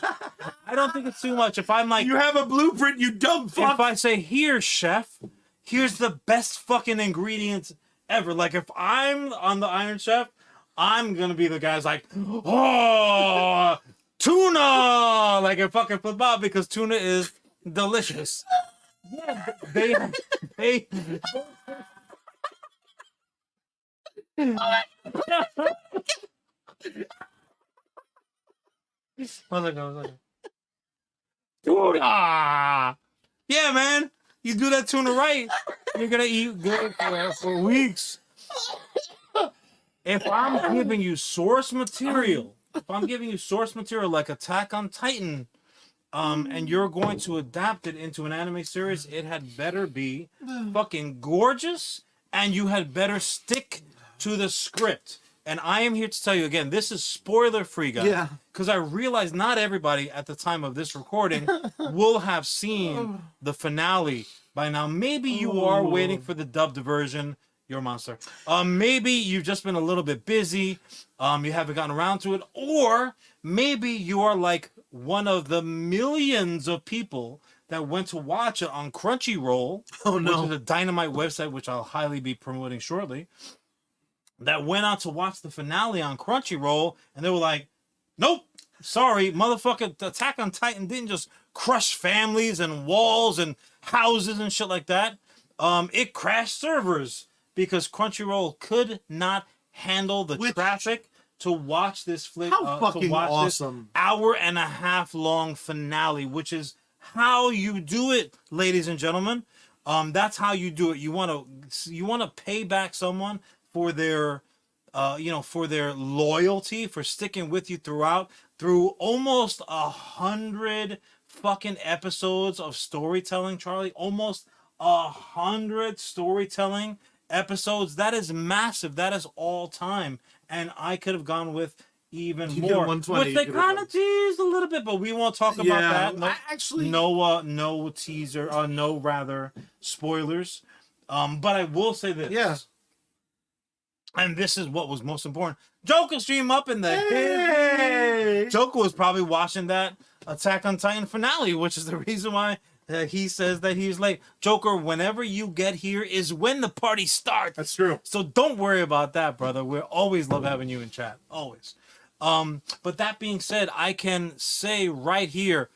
I don't think it's too much. If I'm like, you have a blueprint, you dumb fuck. If I say, here, chef, here's the best fucking ingredients ever. Like if I'm on the Iron Chef, I'm gonna be the guy's like, oh, tuna, like a fucking flip out because tuna is delicious. Yeah, they tuna. Yeah, man, you do that tuna right, you're gonna eat good for weeks. If I'm giving you source material, like Attack on Titan, and you're going to adapt it into an anime series, it had better be fucking gorgeous, and you had better stick to the script. And I am here to tell you again, this is spoiler free, guys. Yeah. Because I realize not everybody at the time of this recording will have seen the finale by now. Maybe you are waiting for the dubbed version. You're a monster. Maybe you've just been a little bit busy. You haven't gotten around to it. Or maybe you are like one of the millions of people that went to watch it on Crunchyroll. Oh, no. Which is a dynamite website, which I'll highly be promoting shortly. That went out to watch the finale on Crunchyroll. And they were like, nope. Sorry, motherfucker. Attack on Titan didn't just crush families and walls and houses and shit like that. It crashed servers. Because Crunchyroll could not handle the traffic to watch this flick. How fucking to watch awesome! This hour-and-a-half long finale, which is how you do it, ladies and gentlemen. That's how you do it. You want to pay back someone for their, for their loyalty, for sticking with you through almost 100 fucking episodes of storytelling, Charlie. Almost 100 storytelling episodes. That is massive. That is all time. And I could have gone with even more. Which they kind of teased a little bit, but we won't talk about that. No, no teaser. No, rather spoilers. But I will say this. Yeah. And this is what was most important. Joker stream up in the Joker was probably watching that Attack on Titan finale, which is the reason why he says that he's late. Joker, whenever you get here is when the party starts. That's true. So don't worry about that, brother. We always love having you in chat. Always. But that being said, I can say right here,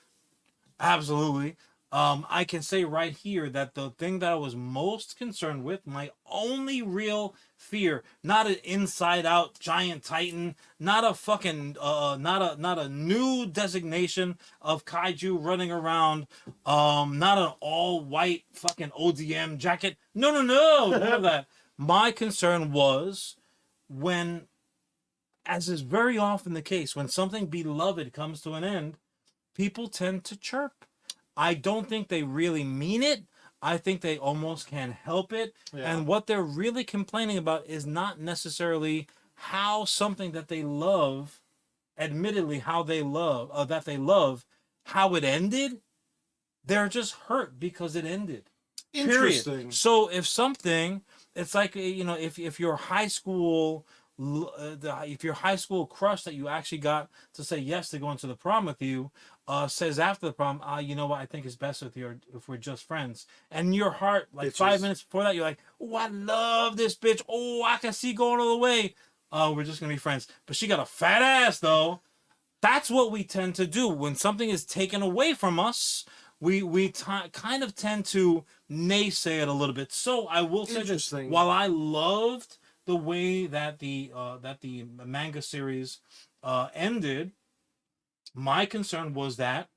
absolutely, I can say right here that the thing that I was most concerned with, my only real fear, not an inside-out giant titan, not a fucking, not a new designation of kaiju running around, not an all-white fucking ODM jacket. No, none of that. My concern was when, as is very often the case, when something beloved comes to an end, people tend to chirp. I don't think they really mean it. I think they almost can't help it. Yeah. And what they're really complaining about is not necessarily how something that they love, admittedly, how they love, how it ended. They're just hurt because it ended. Interesting. Period. So if something, it's like, if your high school, if your high school crush that you actually got to say yes to go into the prom with you, says after the prom, you know what, I think it's best if we're just friends. And in your heart, like Bitches. 5 minutes before that, you're like, oh, I love this bitch. Oh, I can see going all the way. We're just gonna be friends. But she got a fat ass though. That's what we tend to do when something is taken away from us. We kind of tend to naysay it a little bit. So I will say this: Interesting. while I loved the way that the manga series ended, my concern was that,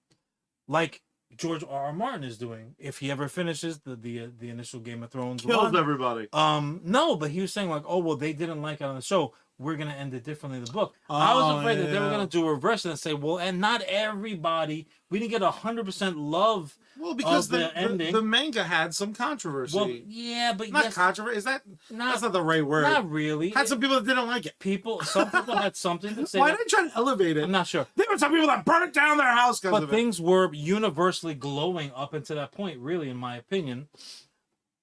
like George R.R. Martin is doing, if he ever finishes the initial Game of Thrones Kills run, everybody. no, but he was saying like, oh well, they didn't like it on the show. We're gonna end it differently in the book. I was afraid that they were gonna do a reverse and say, well, and not everybody. We didn't get 100% love. Well, because of the ending. the manga had some controversy. Well, yeah, but not yes, controversy. That's not the right word. Not really. Had some people that didn't like it. Some people had something to say. Why did I try to elevate it? I'm not sure. There were some people that burnt down their house because of it. But things were universally glowing up until that point, really, in my opinion.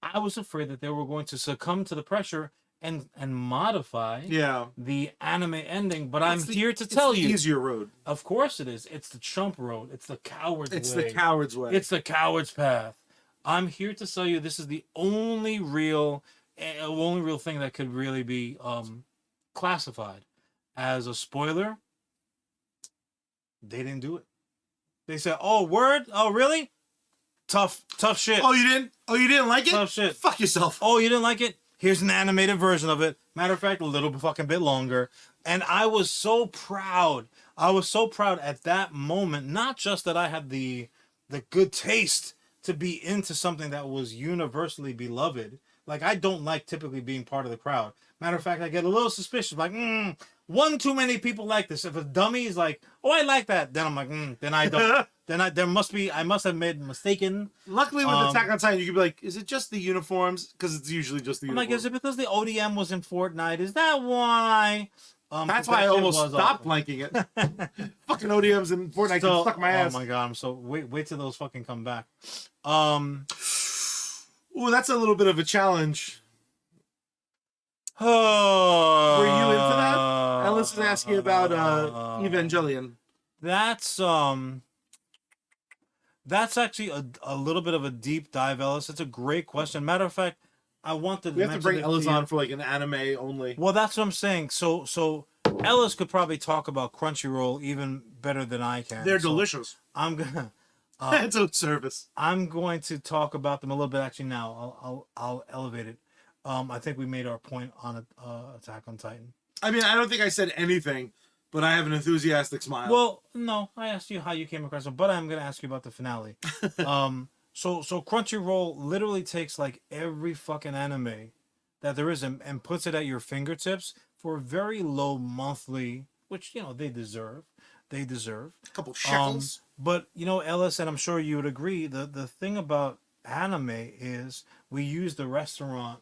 I was afraid that they were going to succumb to the pressure and modify the anime ending, but I'm here to tell you, it's the easier road. Of course it is. It's the chump road. It's the coward's way. It's the coward's way. It's the coward's path. I'm here to tell you this is the only real thing that could really be classified as a spoiler. They didn't do it. They said, "Oh, word? Oh, really? Tough shit." Oh, you didn't like it? Tough shit. Fuck yourself. Oh, you didn't like it? Here's an animated version of it. Matter of fact, a little fucking bit longer. And I was so proud. I was so proud at that moment. Not just that I had the good taste to be into something that was universally beloved. Like, I don't like typically being part of the crowd. Matter of fact, I get a little suspicious. Like, one too many people like this. If a dummy is like, oh, I like that, then I'm like, then I don't. I must have made a mistaken. Luckily with Attack on Titan, you could be like, is it just the uniforms? Because it's usually just the uniforms. I'm like, is it because the ODM was in Fortnite? Is that why? That's why I almost stopped liking it. Fucking ODMs in Fortnite can suck my ass. Oh my god, I'm so wait till those fucking come back. Ooh, that's a little bit of a challenge. Were you into that? Ellis is asking about Evangelion. That's actually a little bit of a deep dive, Ellis. It's a great question. Matter of fact, I wanted we have to bring Ellis on for like an anime only. Well, that's what I'm saying. So Ellis could probably talk about Crunchyroll even better than I can. They're delicious. I'm gonna. It's a service. I'm going to talk about them a little bit. Actually, now I'll elevate it. I think we made our point on Attack on Titan. I mean, I don't think I said anything, but I have an enthusiastic smile. Well, no, I asked you how you came across it, but I'm going to ask you about the finale. So Crunchyroll literally takes like every fucking anime that there is and puts it at your fingertips for a very low monthly, which, you know, they deserve. A couple shekels. But, you know, Ellis, and I'm sure you would agree, the thing about anime is we use the restaurant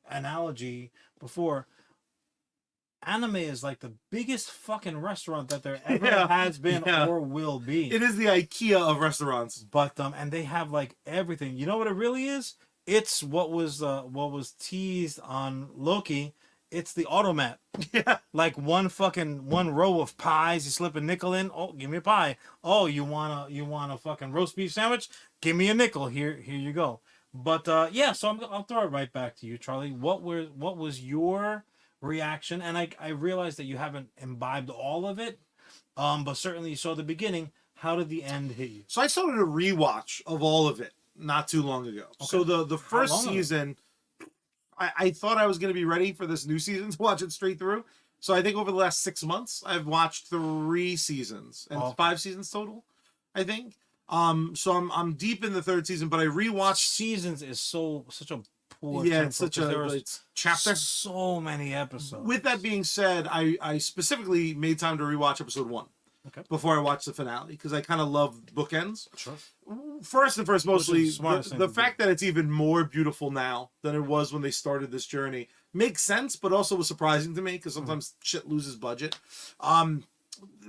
analogy before. Anime is like the biggest fucking restaurant that there ever has been or will be. It is the IKEA of restaurants. But and they have like everything. You know what it really is? It's what was teased on Loki. It's the automat. Yeah. Like one row of pies. You slip a nickel in. Oh, give me a pie. Oh, you want a fucking roast beef sandwich? Give me a nickel. Here you go. But so I'll throw it right back to you, Charlie. What was your reaction? And I realized that you haven't imbibed all of it, but certainly you saw the beginning. How did the end hit you? So I started a rewatch of all of it not too long ago. Okay. So the first season, I thought I was going to be ready for this new season to watch it straight through. So I think over the last 6 months, I've watched 3 seasons and 5 seasons total, I think. So I'm deep in the 3rd season, but I rewatched. Seasons is such a poor. Yeah, it's such it's chapter. So many episodes. With that being said, I specifically made time to rewatch episode 1. Okay. Before I watched the finale, because I kind of love bookends. Sure. First, mostly the fact that it's even more beautiful now than it was when they started this journey makes sense, but also was surprising to me because sometimes shit loses budget. The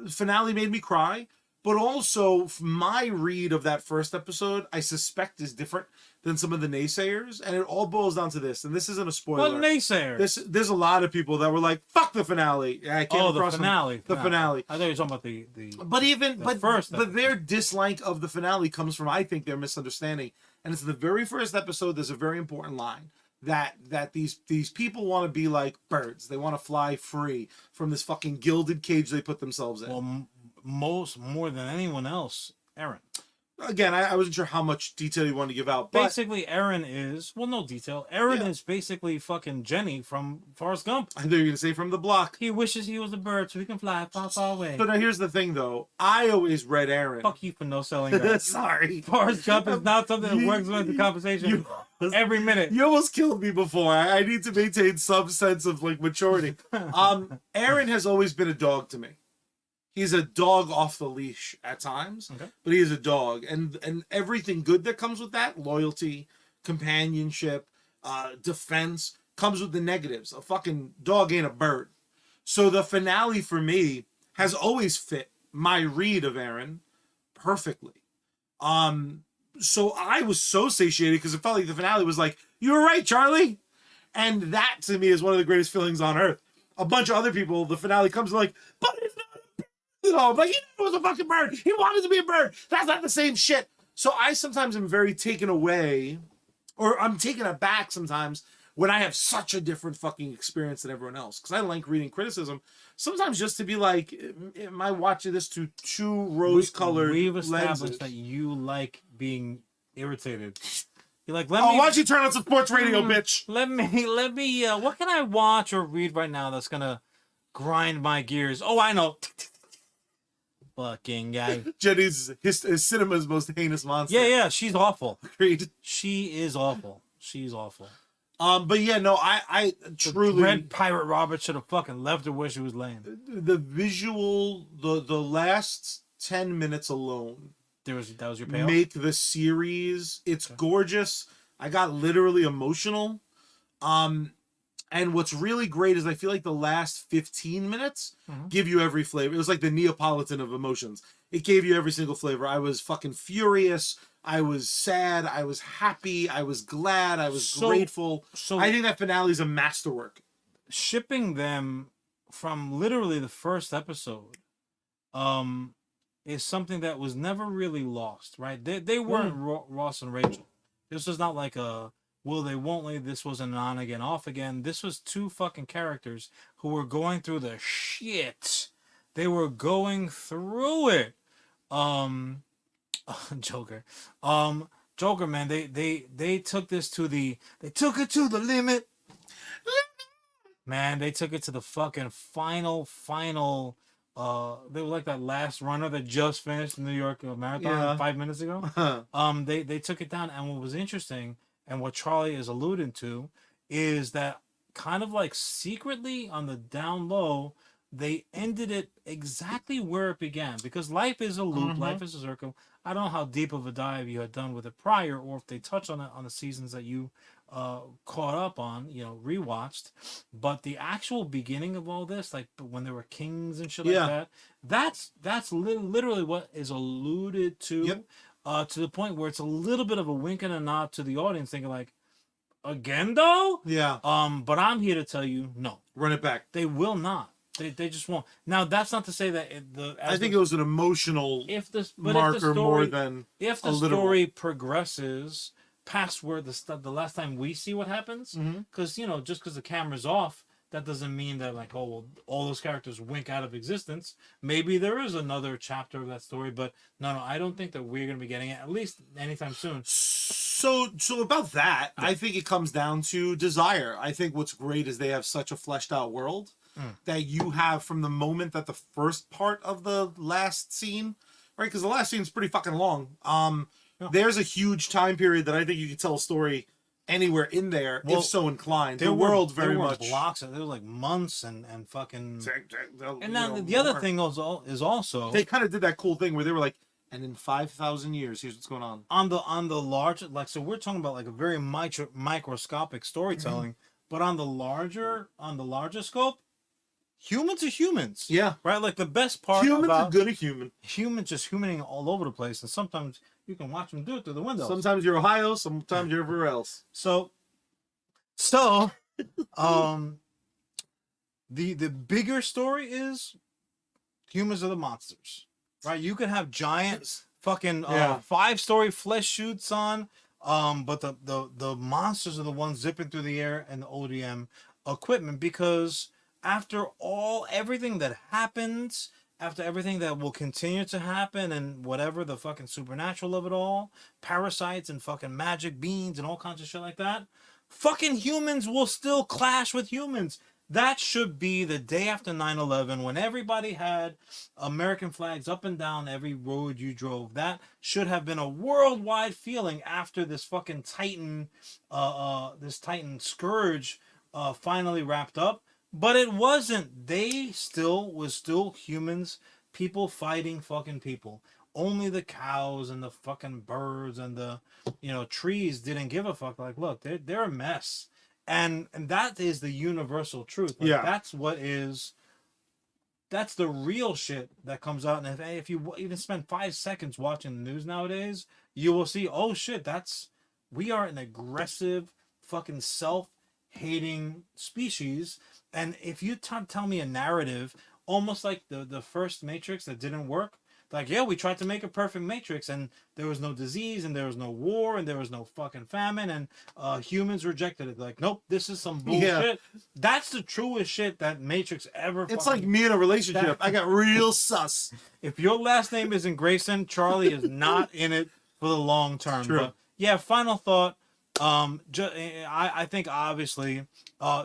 finale made me cry. But also, my read of that first episode, I suspect, is different than some of the naysayers, and it all boils down to this. And this isn't a spoiler. What naysayers? There's a lot of people that were like, "Fuck the finale." I came across the finale. the finale. I thought you were talking about the. But their dislike of the finale comes from, I think, their misunderstanding. And it's the very first episode. There's a very important line that these people want to be like birds. They want to fly free from this fucking gilded cage they put themselves in. Well, more than anyone else, Aaron. Again, I wasn't sure how much detail you wanted to give out. But Basically, Aaron is no detail. Aaron is basically fucking Jenny from Forrest Gump. I thought you were gonna say from the block. He wishes he was a bird so he can fly far, far away. So now here's the thing, though. I always read Aaron. Fuck you for no selling that. Sorry. Forrest Gump is not something that works with the conversation every minute. You almost killed me before. I need to maintain some sense of like maturity. Aaron has always been a dog to me. He's a dog off the leash at times, but he is a dog, and everything good that comes with that, loyalty, companionship, defense, comes with the negatives. A fucking dog ain't a bird. So the finale for me has always fit my read of Aaron perfectly. So I was so satiated because it felt like the finale was like, "You were right, Charlie," and that to me is one of the greatest feelings on earth. A bunch of other people, the finale comes like, "But it's not." Like, he knew it was a fucking bird. He wanted to be a bird. That's not the same shit. So I sometimes am very taken away, or I'm taken aback sometimes when I have such a different fucking experience than everyone else. Because I like reading criticism. Sometimes just to be like, am I watching this through two rose-colored We've established lenses? that you like being irritated. You're like, Why don't you turn on some sports radio, bitch? Let me, what can I watch or read right now that's gonna grind my gears? Oh, I know. Fucking guy. Jenny's his cinema's most heinous monster. Yeah, she's awful. Agreed. She is awful. She's awful. But yeah, no, I truly. Red Pirate Robert should have fucking left her where she was laying. The visual, the last 10 minutes alone. That was your payoff? Make the series. It's gorgeous. I got literally emotional. And what's really great is I feel like the last 15 minutes give you every flavor. It was like the Neapolitan of emotions. It gave you every single flavor. I was fucking furious. I was sad. I was happy. I was glad. I was grateful. So I think that finale is a masterwork. Shipping them from literally the first episode is something that was never really lost, right? They weren't Ross and Rachel. This was not like a will they won't they. This wasn't an on again off again. This was two fucking characters who were going through the shit. They were going through it. Joker. Joker, man, they took this to the limit. Man, they took it to the fucking final. They were like that last runner that just finished the New York Marathon 5 minutes ago. They took it down, and what was interesting, and what Charlie is alluding to, is that kind of like secretly on the down low, they ended it exactly where it began. Because life is a loop, life is a circle. I don't know how deep of a dive you had done with it prior, or if they touched on it on the seasons that you caught up on, rewatched. But the actual beginning of all this, like when there were kings and shit like that, that's literally what is alluded to. To the point where it's a little bit of a wink and a nod to the audience, thinking like, again though? Yeah. But I'm here to tell you, no. Run it back. They will not. They just won't. Now that's not to say that I think it was an emotional marker more than if the story progresses past where the last time we see what happens, because just because the camera's off, that doesn't mean that like, oh well, all those characters wink out of existence. Maybe there is another chapter of that story, but no, I don't think that we're gonna be getting it at least anytime soon. So about that, I think it comes down to desire. I think what's great is they have such a fleshed out world that you have from the moment that the first part of the last scene, right? Because the last scene is pretty fucking long. There's a huge time period that I think you could tell a story anywhere in there, if so inclined. The world very much blocks. There were like months and fucking. And now the more. other thing is also they kind of did that cool thing where they were like, and in 5,000 years, here's what's going on. On the large, like, so we're talking about like a very microscopic storytelling, but on the larger scope, humans are humans. Yeah. Right? Like the best part Humans about are good at human. humans just humaning all over the place, and sometimes you can watch them do it through the windows. Sometimes you're Ohio, sometimes you're everywhere else. So, the bigger story is humans are the monsters, right? You can have giant fucking 5-story flesh shoots on, but the monsters are the ones zipping through the air and the ODM equipment, because after everything that happens, after everything that will continue to happen, and whatever the fucking supernatural of it all, parasites and fucking magic beans and all kinds of shit like that, fucking humans will still clash with humans. That should be the day after 9/11, when everybody had American flags up and down every road you drove. That should have been a worldwide feeling after this fucking Titan, this Titan scourge finally wrapped up. But it wasn't. They was still humans, people fighting fucking people. Only the cows and the fucking birds and the trees didn't give a fuck. Like, look, they're a mess. And that is the universal truth. Like, that's the real shit that comes out. And if you even spend 5 seconds watching the news nowadays, you will see, oh shit, we are an aggressive, fucking self-hating species. And if you tell me a narrative, almost like the first Matrix that didn't work, like, yeah, we tried to make a perfect Matrix, and there was no disease, and there was no war, and there was no fucking famine, and humans rejected it. Like, nope, this is some bullshit. Yeah. That's the truest shit that Matrix ever. It's like me in a relationship. I got real sus. If your last name isn't Grayson, Charlie is not in it for the long term. True. But yeah, final thought. I think obviously,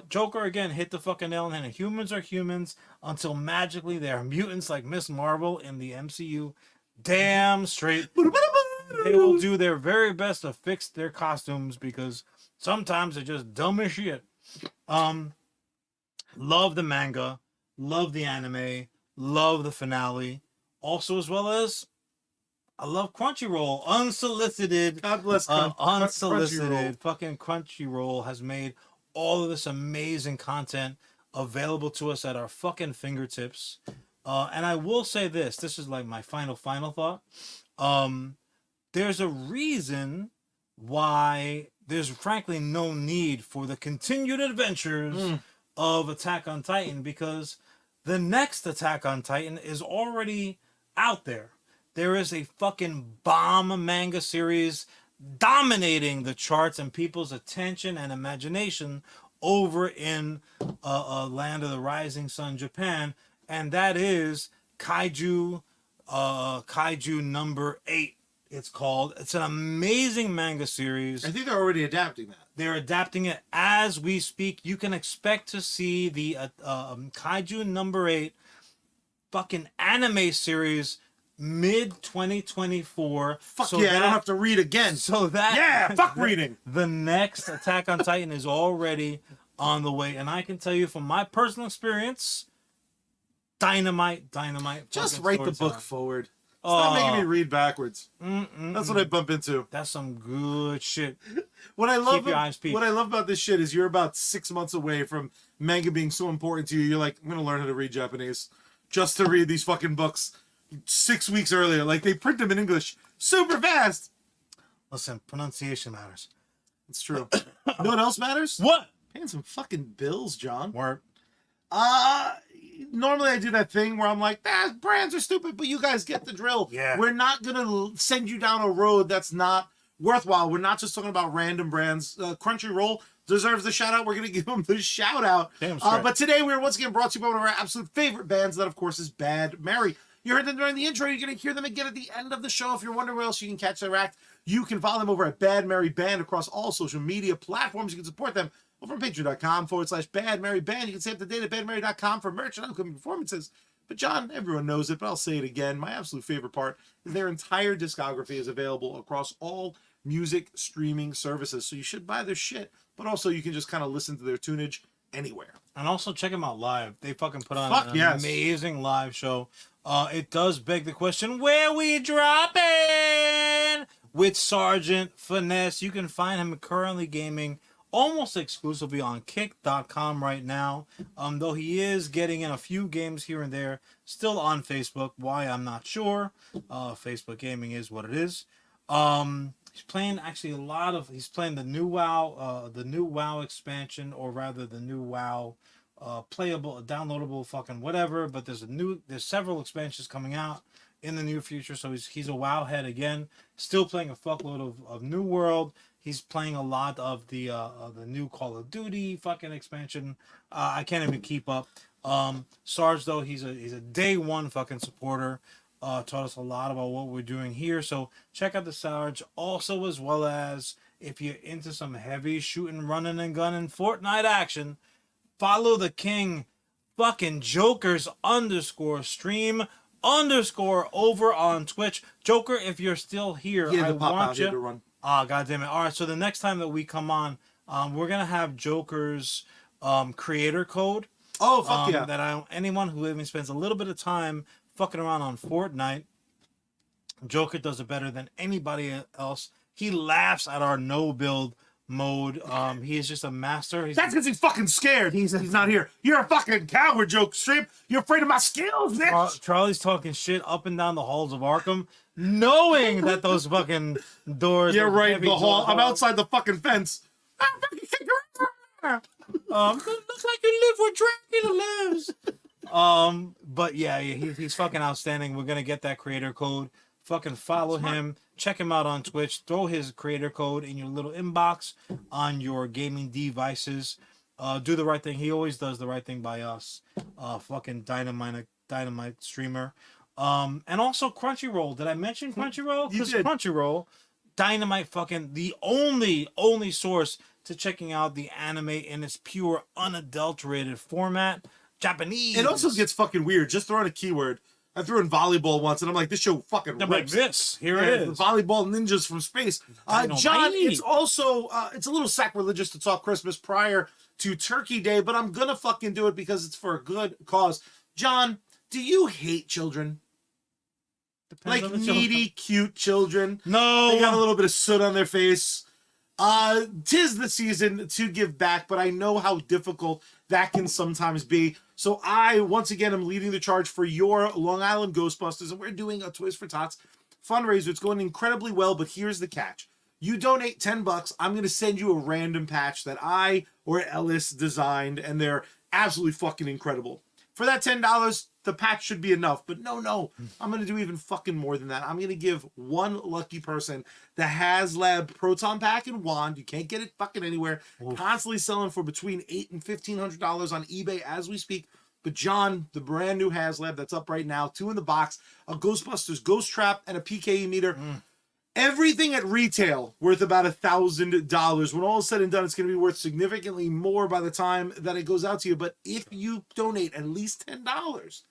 Joker again hit the fucking nail on the head. Humans are humans until magically they are mutants like Miss Marvel in the MCU. Damn straight. They will do their very best to fix their costumes, because sometimes they're just dumb as shit. Love the manga, love the anime, love the finale. Also, as well as, I love Crunchyroll. Unsolicited. God bless unsolicited. Crunchyroll. Fucking Crunchyroll has made all of this amazing content available to us at our fucking fingertips. And I will say this is like my final thought. There's a reason why there's frankly no need for the continued adventures of Attack on Titan, because the next Attack on Titan is already out there. There is a fucking bomb manga series dominating the charts and people's attention and imagination over in Land of the Rising Sun, Japan, and that is Kaiju number 8. It's called. It's an amazing manga series. I think they're already adapting that. They're adapting it as we speak. You can expect to see the Kaiju number 8 fucking anime series mid 2024. Fuck so yeah, I don't have to read again. So that fuck reading. The next Attack on Titan is already on the way, and I can tell you from my personal experience, dynamite. Just write the book forward. Stop making me read backwards. That's what I bump into. That's some good shit. What I love, Keep your eyes peeled. What I love about this shit is you're about 6 months away from manga being so important to you. You're like, I'm gonna learn how to read Japanese just to read these fucking books 6 weeks earlier. Like, they print them in English super fast. Listen, pronunciation matters. It's true. You know what else matters? What? Paying some fucking bills, John. Word. Normally I do that thing where I'm like, brands are stupid, but you guys get the drill. Yeah. We're not gonna send you down a road that's not worthwhile. We're not just talking about random brands. Crunchyroll deserves the shout out. We're gonna give them the shout out. Damn straight. But today we're once again brought to you by one of our absolute favorite bands. That of course is Bad Mary. You heard them during the intro. You're gonna hear them again at the end of the show. If you're wondering where else you can catch their act, you can follow them over at Bad Mary Band across all social media platforms. You can support them over on patreon.com/Bad Mary Band. You can stay up to date at badmary.com for merch and upcoming performances. But John, everyone knows it, but I'll say it again. My absolute favorite part is their entire discography is available across all music streaming services. So you should buy their shit, but also you can just kind of listen to their tunage anywhere. And also check them out live. They fucking put on an amazing live show. It does beg the question, where we dropping? With Sergeant Finesse. You can find him currently gaming almost exclusively on kick.com right now. Though he is getting in a few games here and there, still on Facebook. Why, I'm not sure. Facebook gaming is what it is. He's playing actually he's playing the new WoW expansion, or rather the new WoW playable, downloadable, fucking whatever. But there's several expansions coming out in the near future, so he's a WoW head again. Still playing a fuckload of New World. He's playing a lot of the new Call of Duty fucking expansion. I can't even keep up. Sarge, though, he's a day one fucking supporter. Taught us a lot about what we're doing here. So check out the Sarge. Also, as well as if you're into some heavy shooting, running, and gunning Fortnite action, follow the king, fucking Jokers _stream _ over on Twitch. Joker, if you're still here, I want you to run. God damn it. All right, so the next time that we come on, we're gonna have Joker's creator code. Oh, fuck yeah. That anyone who even spends a little bit of time fucking around on Fortnite, Joker does it better than anybody else. He laughs at our no build mode. He is just a master. That's because he's fucking scared. He's not here. You're a fucking coward, Joke Stream. You're afraid of my skills, bitch. Charlie's talking shit up and down the halls of Arkham, knowing that those fucking doors. Yeah, right. The hall. I'm outside the fucking fence. Looks like you live where Dracula lives. But yeah, he's fucking outstanding. We're gonna get that creator code. Fucking follow him. Check him out on Twitch. Throw his creator code in your little inbox on your gaming devices. Do the right thing. He always does the right thing by us. Fucking dynamite streamer. And also Crunchyroll. Did I mention Crunchyroll? You did. Crunchyroll, dynamite, fucking the only source to checking out the anime in its pure, unadulterated format. Japanese. It also gets fucking weird. Just throw in a keyword. I threw in volleyball once, and I'm like, this show fucking rips. Like this. Here it is. Volleyball ninjas from space. John, it's also, it's a little sacrilegious to talk Christmas prior to Turkey Day, but I'm gonna fucking do it because it's for a good cause. John, do you hate children? Depends like needy, cute children? No. They got a little bit of soot on their face. 'Tis the season to give back, but I know how difficult that can sometimes be. So I, once again, am leading the charge for your Long Island Ghostbusters, and we're doing a Toys for Tots fundraiser. It's going incredibly well, but here's the catch. You donate $10, I'm going to send you a random patch that I or Ellis designed, and they're absolutely fucking incredible. For that $10, the patch should be enough. But no, I'm going to do even fucking more than that. I'm going to give one lucky person the HasLab Proton Pack and Wand. You can't get it fucking anywhere. Oof. Constantly selling for between $800 and $1,500 on eBay as we speak. But John, the brand new HasLab that's up right now, 2 in the box, a Ghostbusters Ghost Trap, and a PKE meter. Everything at retail worth about $1,000. When all is said and done, it's going to be worth significantly more by the time that it goes out to you. But if you donate at least $10,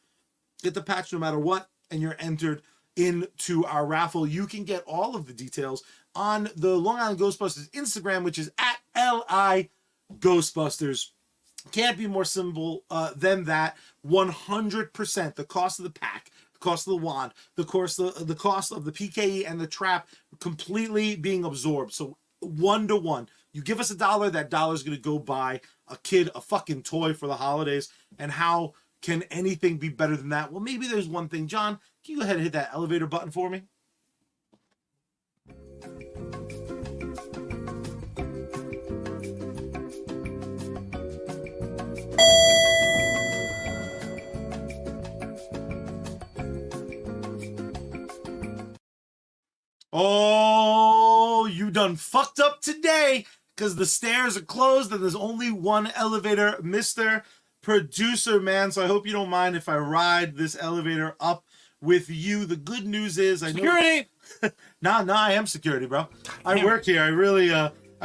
get the patch no matter what, and you're entered into our raffle. You can get all of the details on the Long Island Ghostbusters Instagram, which is at LI Ghostbusters. Can't be more simple than that. 100%. The cost of the pack, the cost of the wand, the cost of the PKE and the trap completely being absorbed. So 1-to-1. You give us $1, that $1 is going to go buy a kid a fucking toy for the holidays. And how can anything be better than that? Well, maybe there's one thing. John, can you go ahead and hit that elevator button for me? Oh, you done fucked up today because the stairs are closed and there's only one elevator, Mr. Producer Man. So I hope you don't mind if I ride this elevator up with you. The good news is I know security. Nah, I am security, bro. I work here. I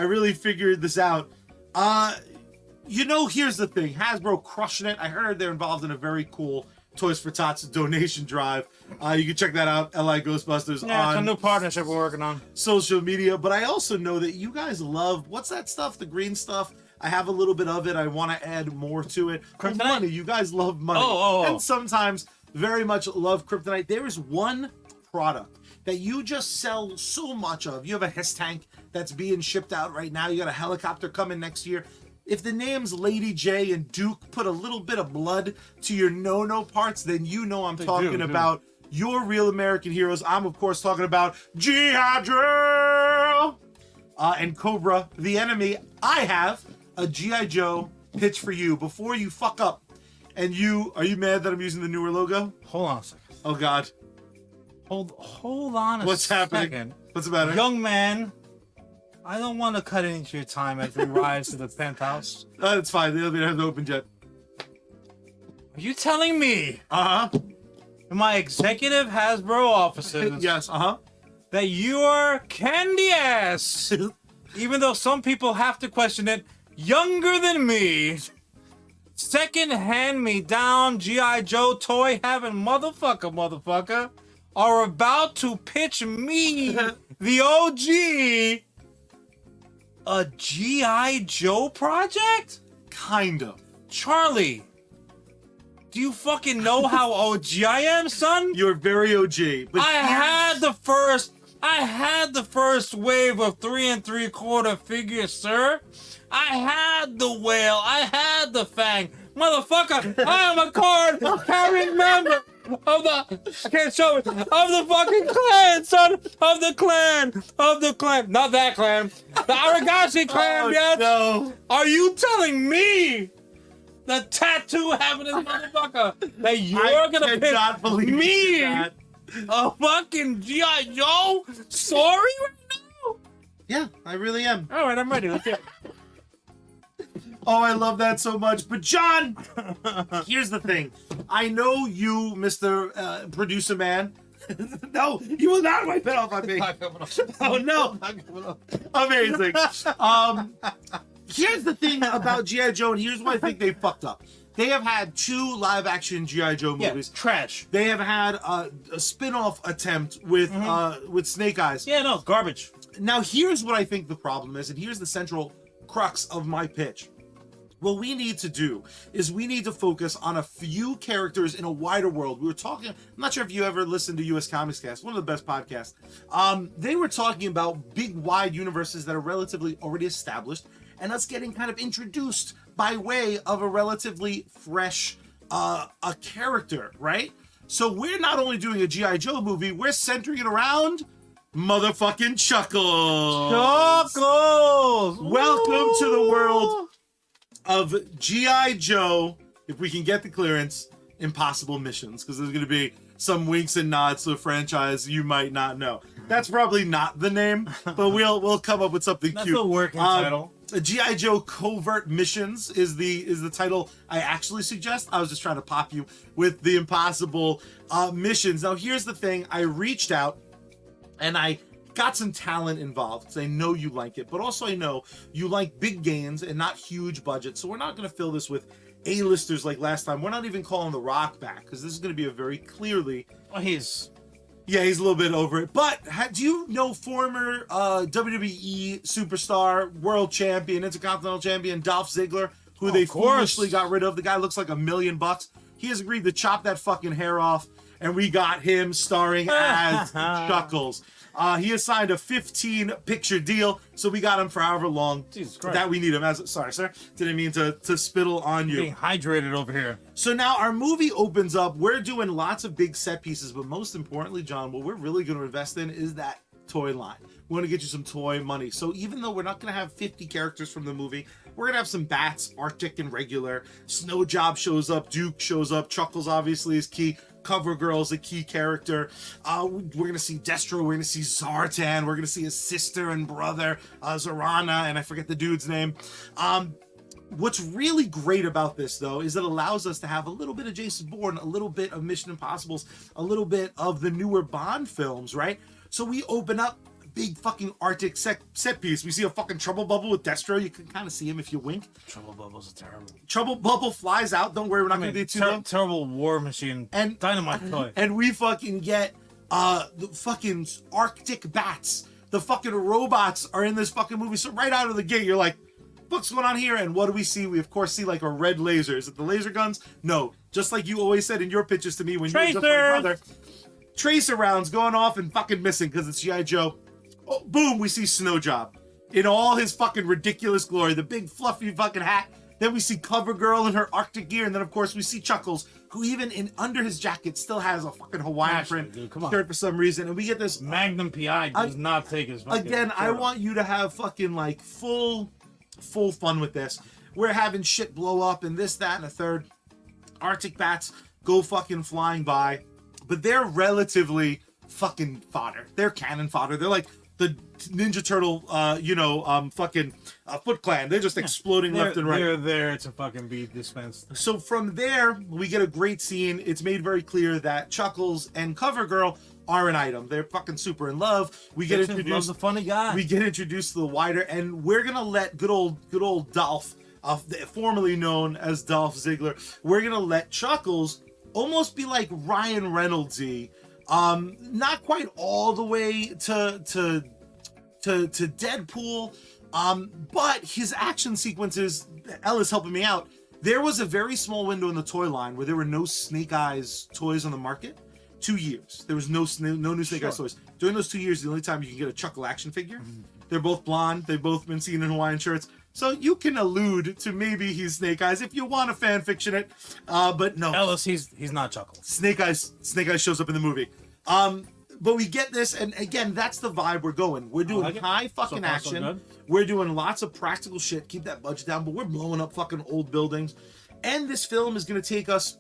really figured this out. Here's the thing. Hasbro crushing it. I heard they're involved in a very cool Toys for Tots donation drive. You can check that out, LI Ghostbusters, on it's a new partnership we're working on social media. But I also know that you guys love, what's that stuff? The green stuff. I have a little bit of it. I want to add more to it. Money. You guys love money. And sometimes very much love kryptonite. There is one product that you just sell so much of. You have a HISS tank that's being shipped out right now. You got a helicopter coming next year. If the names Lady J and Duke put a little bit of blood to your no-no parts, then you know I'm talking about your real American heroes. I'm, of course, talking about G.I. Joe and Cobra, the enemy. I have a G.I. Joe pitch for you before you fuck up. And are you mad that I'm using the newer logo? Hold on a second. Oh, God. Hold on a What's second. happening? What's the matter? Young man, I don't want to cut into your time as we rise to the penthouse. It's fine. The elevator hasn't opened yet. Are you telling me Uh-huh. in my executive Hasbro offices Yes, uh-huh. that you are candy ass, even though some people have to question it, younger than me, second hand me down G.I. Joe toy having motherfucker, are about to pitch me, the OG, a G.I. Joe project? Kind of. Charlie, do you fucking know how OG I am, son? You're very OG. But I had the first wave of 3 3/4 figures, sir. I had the whale. I had the fang. Motherfucker, I am a card carrying member of the, I can't show it, of the fucking clan, son. Of the clan. Not that clan. The Aragashi clan, bitch. No. Are you telling me the tattoo having this motherfucker that you're gonna cannot pick believe me that. a fucking G.I. Joe story right now? Yeah, I really am. All right, I'm ready. Let's do it. Oh, I love that so much. But John, here's the thing. I know you, Mr. Producer Man. No, you will not wipe it off on me. Oh, no. Amazing. Here's the thing about G.I. Joe, and here's what I think they fucked up. They have had 2 live-action G.I. Joe movies. Yeah, trash. They have had a spin-off attempt with Snake Eyes. Yeah, no, garbage. Now, here's what I think the problem is, and here's the central crux of my pitch. What we need to do is we need to focus on a few characters in a wider world. We were talking, I'm not sure if you ever listened to USComics Cast, one of the best podcasts. They were talking about big, wide universes that are relatively already established, and us getting kind of introduced by way of a relatively fresh a character, right? So we're not only doing a G.I. Joe movie, we're centering it around motherfucking Chuckles. Chuckles! Welcome to the world of G.I. Joe, if we can get the clearance, Impossible Missions, because there's going to be some winks and nods to a franchise you might not know. That's probably not the name, but we'll come up with something That's cute. a working title. G.I. Joe Covert Missions is the title I actually suggest. I was just trying to pop you with the Impossible Missions. Now, here's the thing. I reached out and I got some talent involved because I know you like it, but also I know you like big gains and not huge budgets. So we're not going to fill this with A-listers like last time. We're not even calling The Rock back because this is going to be a very clearly... Oh, he's a little bit over it. But do you know former WWE superstar, world champion, intercontinental champion Dolph Ziggler, who they foolishly got rid of? The guy looks like $1 million. He has agreed to chop that fucking hair off, and we got him starring as Chuckles. He has signed a 15-picture deal, so we got him for however long that we need him. Sorry, sir. Didn't mean to spittle on you. being hydrated over here. So now our movie opens up. We're doing lots of big set pieces, but most importantly, John, what we're really going to invest in is that toy line. We're going to get you some toy money. So even though we're not going to have 50 characters from the movie, we're going to have some bats, Arctic and regular. Snow Job shows up. Duke shows up. Chuckles obviously is key. Cover Girl's a key character. We're going to see Destro. We're going to see Zartan. We're going to see his sister and brother, Zorana, and I forget the dude's name. What's really great about this, though, is it allows us to have a little bit of Jason Bourne, a little bit of Mission Impossibles, a little bit of the newer Bond films, right? So we open up a big fucking Arctic set piece. We see a fucking Trouble Bubble with Destro. You can kind of see him if you wink. Trouble Bubble's terrible. Trouble Bubble flies out. Don't worry, we're not going to be too long. Terrible war machine And dynamite toy. And we fucking get the fucking Arctic bats. The fucking robots are in this fucking movie. So right out of the gate, you're like, what's going on here? And what do we see? We of course see like a red laser. Is it the laser guns? No. Just like you always said in your pitches to me when you were just my brother. Tracer rounds going off and fucking missing because it's G.I. Joe. Oh, boom, we see Snow Job. in all his fucking ridiculous glory, the big fluffy fucking hat. Then we see CoverGirl in her Arctic gear, and then of course we see Chuckles, who even in under his jacket still has a fucking Hawaiian Naturally, print dude, come on. shirt for some reason, and we get this. Magnum PI does not take his fucking Again, I shirt off. want you to have fucking like full fun with this. We're having shit blow up and this, that, and a third. Arctic bats go fucking flying by, but they're relatively fucking fodder. They're cannon fodder. They're like the Ninja Turtle, fucking Foot Clan. They're just exploding left and right. They're there to fucking be dispensed. So from there, we get a great scene. It's made very clear that Chuckles and CoverGirl are an item. They're fucking super in love. We get introduced. The funny guy. We get introduced to the wider, and we're gonna let good old Dolph, formerly known as Dolph Ziggler. We're gonna let Chuckles almost be like Ryan Reynolds-y. Not quite all the way to Deadpool, but his action sequences. Ella's helping me out. There was a very small window in the toy line where there were no Snake Eyes toys on the market. 2 years. There was no new Snake Eyes toys. During those 2 years, the only time you can get a Chuckle action figure. They're both blonde. They've both been seen in Hawaiian shirts. So you can allude to maybe he's Snake Eyes if you want to fan fiction it. But no. Ellis, he's not Chuckles. Snake Eyes shows up in the movie. But we get this, and again, that's the vibe we're going. We're doing high fucking action. We're doing lots of practical shit. Keep that budget down, but we're blowing up fucking old buildings. And this film is going to take us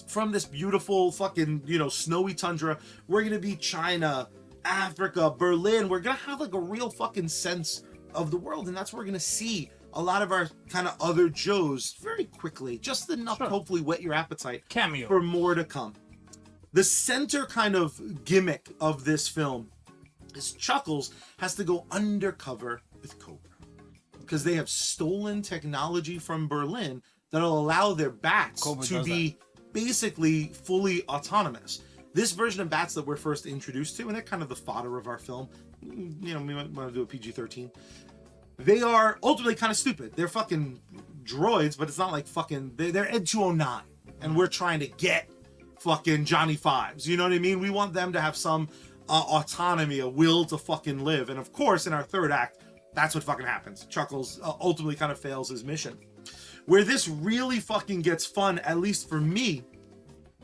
from this beautiful fucking, snowy tundra. We're going to be China, Africa, Berlin. We're going to have like a real fucking sense of the world, and that's where we're going to see a lot of our kind of other Joes very quickly. Just enough to hopefully whet your appetite Cameo. for more to come. The center kind of gimmick of this film is Chuckles has to go undercover with Cobra because they have stolen technology from Berlin that'll allow their bats Cobra to be basically fully autonomous. This version of bats that we're first introduced to, and they're kind of the fodder of our film, we might want to do a PG-13. They are ultimately kind of stupid. They're fucking droids, but it's not like fucking, they're Ed 209, and we're trying to get fucking Johnny Fives. You know what I mean? We want them to have some autonomy, a will to fucking live. And of course, in our third act, that's what fucking happens. Chuckles ultimately kind of fails his mission. Where this really fucking gets fun, at least for me,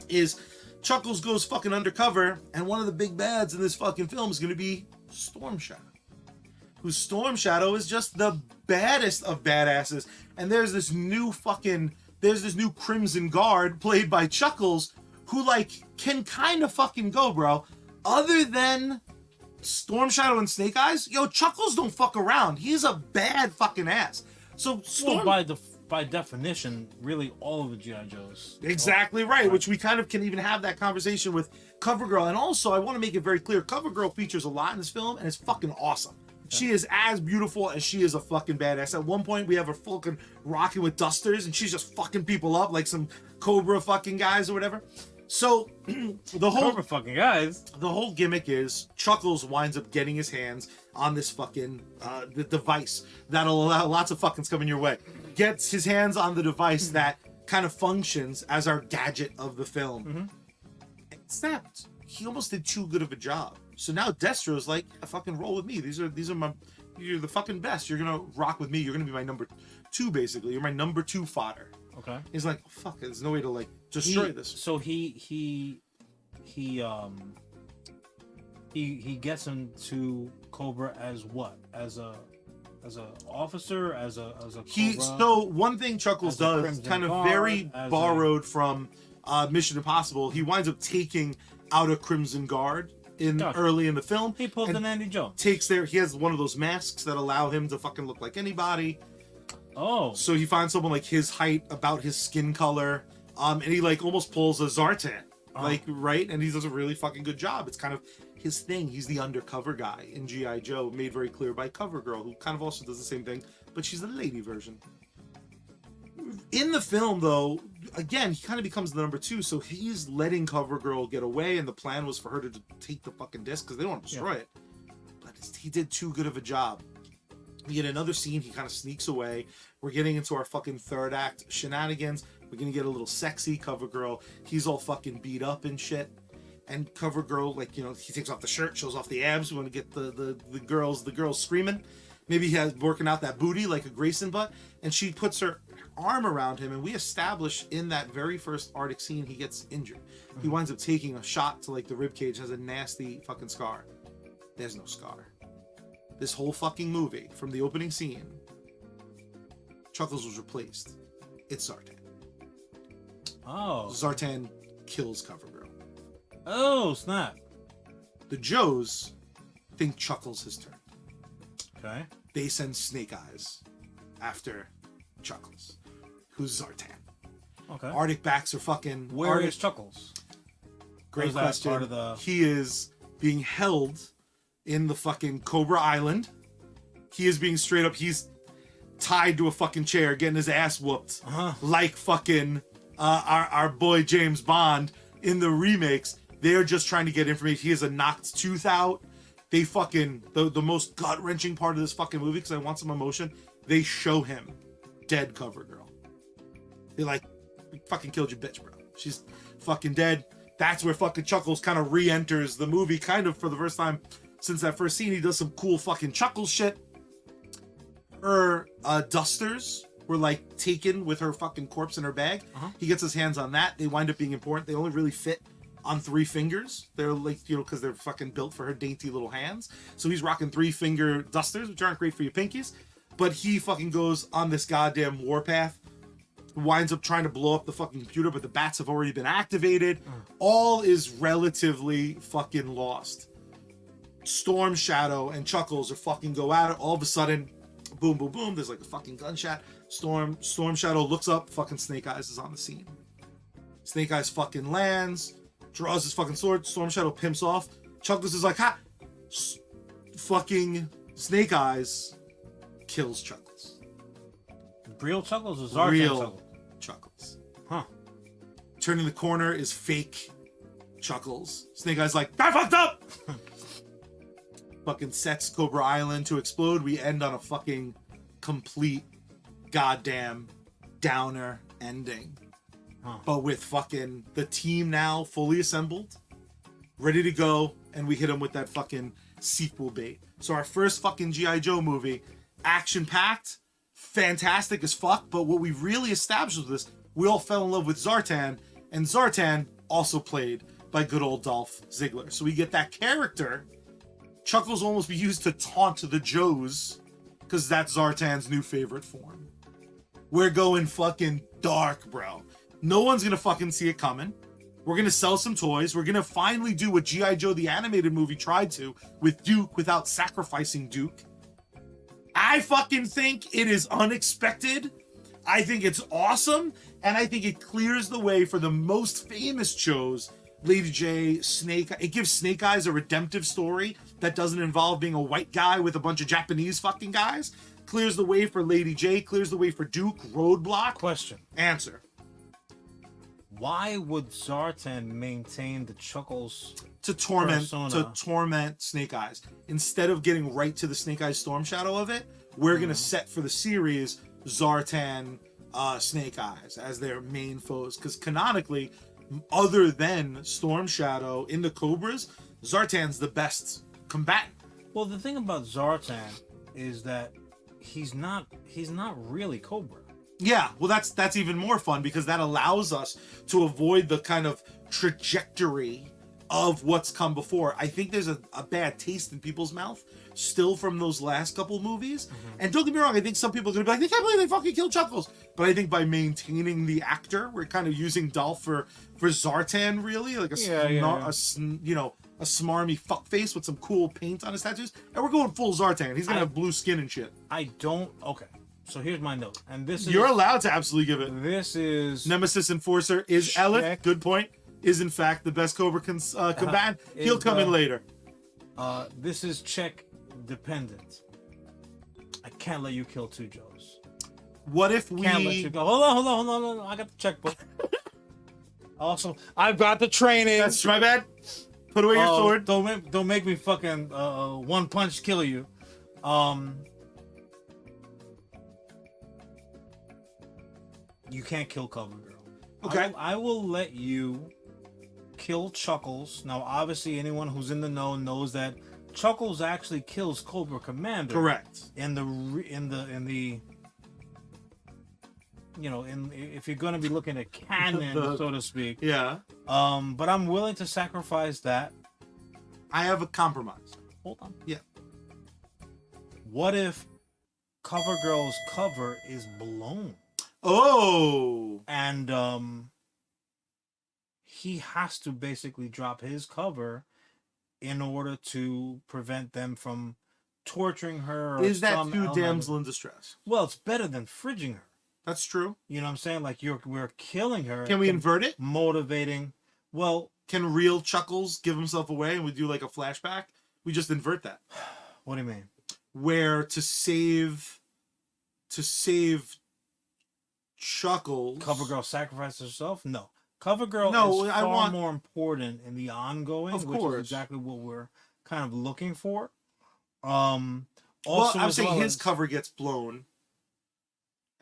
is Chuckles goes fucking undercover, and one of the big bads in this fucking film is going to be Storm Shadow. Whose Storm Shadow is just the baddest of badasses. And there's this new Crimson Guard played by Chuckles, who like can kind of fucking go, bro. Other than Storm Shadow and Snake Eyes, Chuckles don't fuck around. He's a bad fucking ass. So Storm, by definition, really all of the G.I. Joes. Exactly right, which we kind of can even have that conversation with CoverGirl. And also, I want to make it very clear, CoverGirl features a lot in this film, and it's fucking awesome. She is as beautiful as she is a fucking badass. At one point, we have her fucking rocking with dusters, and she's just fucking people up like some Cobra fucking guys or whatever. So the whole gimmick is Chuckles winds up getting his hands on this fucking the device that'll allow lots of fuckings coming your way. Gets his hands on the device that kind of functions as our gadget of the film. Except he almost did too good of a job. So now Destro's like, fucking roll with me. You're the fucking best. You're gonna rock with me. You're gonna be my number 2, basically. You're my number 2 fodder. Okay. He's like, fuck, there's no way to like destroy this. So he gets him to Cobra as what? As a officer, as a Cobra? So one thing Chuckles does, kind of very borrowed from Mission Impossible, he winds up taking out a Crimson Guard early in the film. He pulled an Andy Jones. He has one of those masks that allow him to fucking look like anybody. Oh. So he finds someone like his height, about his skin color, and he like almost pulls a Zartan. Right? And he does a really fucking good job. It's kind of his thing. He's the undercover guy in G.I. Joe, made very clear by CoverGirl, who kind of also does the same thing, but she's the lady version. In the film, though, again, he kind of becomes the number 2, so he's letting CoverGirl get away, and the plan was for her to take the fucking disc, because they don't want to destroy it. But he did too good of a job. We get another scene, he kind of sneaks away. We're getting into our fucking third act shenanigans. We're gonna get a little sexy. CoverGirl, he's all fucking beat up and shit. And CoverGirl, he takes off the shirt, shows off the abs. We want to get the girls screaming. Maybe he has working out that booty like a Grayson butt, and she puts her arm around him, and we establish in that very first Arctic scene he gets injured. He winds up taking a shot to like the rib cage, has a nasty fucking scar. There's no scar. This whole fucking movie, from the opening scene, Chuckles was replaced. It's Zartan. Oh. Zartan kills CoverGirl. Oh, snap. The Joes think Chuckles has turned. Okay. They send Snake Eyes after Chuckles, who's Zartan. Okay. Arctic backs are fucking... Where is Chuckles? Great Is that question. part of the- He is being held in the fucking Cobra Island. He is being straight up... He's tied to a fucking chair, getting his ass whooped. Uh-huh. Like fucking our boy James Bond in the remakes. They're just trying to get information. He has a knocked tooth out. They fucking... The most gut-wrenching part of this fucking movie, because I want some emotion, they show him dead CoverGirl. They're like, we fucking killed your bitch, bro. She's fucking dead. That's where fucking Chuckles kind of re-enters the movie, kind of for the first time since that first scene. He does some cool fucking Chuckles shit. Her dusters were like taken with her fucking corpse in her bag. Uh-huh. He gets his hands on that. They wind up being important. They only really fit on 3 fingers. They're like, you know, because they're fucking built for her dainty little hands. So he's rocking 3-finger dusters, which aren't great for your pinkies. But he fucking goes on this goddamn warpath, winds up trying to blow up the fucking computer, but the bats have already been activated. All is relatively fucking lost. Storm Shadow and Chuckles are fucking go at it. All of a sudden, boom, boom, boom, there's like a fucking gunshot. Storm Shadow looks up, fucking Snake Eyes is on the scene. Snake Eyes fucking lands, draws his fucking sword, Storm Shadow pimps off. Chuckles is like, ha! Fucking Snake Eyes kills Chuckles. Real Chuckles or Zartan Real Chuckles? Chuckles. Huh. Turning the corner is fake Chuckles. Snake Eyes like, I fucked up! Fucking sets Cobra Island to explode. We end on a fucking complete goddamn downer ending. Huh. But with fucking the team now fully assembled, ready to go, and we hit them with that fucking sequel bait. So our first fucking G.I. Joe movie, action-packed, fantastic as fuck, but what we really established with this, we all fell in love with Zartan, and Zartan also played by good old Dolph Ziggler. So we get that character. Chuckles will almost be used to taunt the Joes, because that's Zartan's new favorite form. We're going fucking dark, bro. No one's gonna fucking see it coming. We're gonna sell some toys. We're gonna finally do what G.I. Joe the animated movie tried to with Duke without sacrificing Duke. I fucking think it is unexpected. I think it's awesome. And I think it clears the way for the most famous Joes, Lady J, Snake. It gives Snake Eyes a redemptive story that doesn't involve being a white guy with a bunch of Japanese fucking guys. Clears the way for Lady J, clears the way for Duke. Roadblock. Question. Answer. Why would Zartan maintain the Chuckles To torment persona? Snake Eyes. Instead of getting right to the Snake Eyes Storm Shadow of it, we're gonna set for the series Zartan, Snake Eyes as their main foes. Because canonically, other than Storm Shadow in the Cobras, Zartan's the best combatant. Well, the thing about Zartan is that he's not really Cobra. Yeah, well, that's even more fun because that allows us to avoid the kind of trajectory of what's come before. I think there's a bad taste in people's mouth still from those last couple movies. Mm-hmm. And don't get me wrong, I think some people are going to be like, they can't believe they fucking killed Chuckles. But I think by maintaining the actor, we're kind of using Dolph for Zartan, really. Like a smarmy fuckface with some cool paint on his tattoos. And we're going full Zartan. He's going to have blue skin and shit. Okay. So here's my note. And this is... You're allowed to absolutely give it. This is... Nemesis Enforcer is Eleth. Good point. Is in fact the best Cobra combatant. He'll come in later. This is check dependent. I can't let you kill 2 Joes. What if we... Can't let you go. Hold on. I got the checkbook. Also, I've got the training. That's my bad. Put away your sword. Don't make me fucking one punch kill you. You can't kill CoverGirl. Okay. I will let you kill Chuckles. Now, obviously, anyone who's in the know knows that Chuckles actually kills Cobra Commander. Correct. In the you know, if you're going to be looking at canon, so to speak. Yeah. But I'm willing to sacrifice that. I have a compromise. Hold on. Yeah. What if CoverGirl's cover is blown? Oh. And he has to basically drop his cover in order to prevent them from torturing her. Or is that some too element damsel in distress? Well, it's better than fridging her. That's true. You know what I'm saying? Like we're killing her. Can we invert it? Motivating. Well, can real Chuckles give himself away and we do like a flashback? We just invert that. What do you mean? Where to save Chuckles, CoverGirl sacrifices herself? No. CoverGirl is far more important in the ongoing, which is exactly what we're kind of looking for. Also, I'm saying his cover gets blown,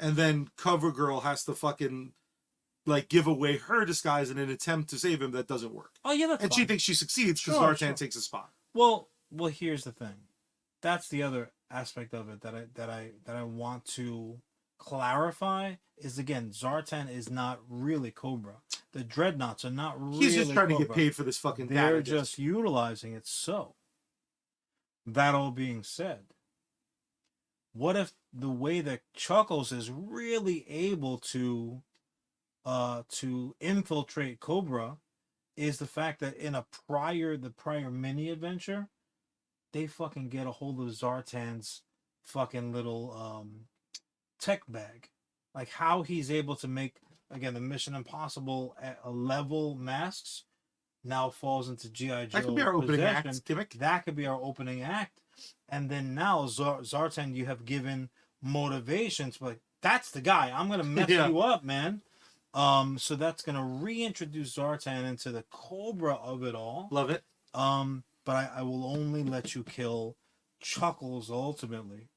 and then CoverGirl has to fucking like give away her disguise in an attempt to save him. That doesn't work. Oh yeah, that's and fine. she thinks she succeeds because Zartan takes a spot. Well, here's the thing. That's the other aspect of it that I want to clarify is, again, Zartan is not really Cobra. The Dreadnoughts are not really He's just trying Cobra. to get paid for this fucking They're damages. just utilizing it. So, that all being said, what if the way that Chuckles is really able to infiltrate Cobra is the fact that in the prior mini adventure, they fucking get a hold of Zartan's fucking little tech bag. Like how he's able to make, again, the Mission Impossible level masks now falls into G.I. Joe. That could be our opening act gimmick. That could be our opening act. And then now, Zartan, you have given motivations, like, that's the guy. I'm going to mess you up, man. So that's going to reintroduce Zartan into the Cobra of it all. Love it. But I will only let you kill Chuckles ultimately.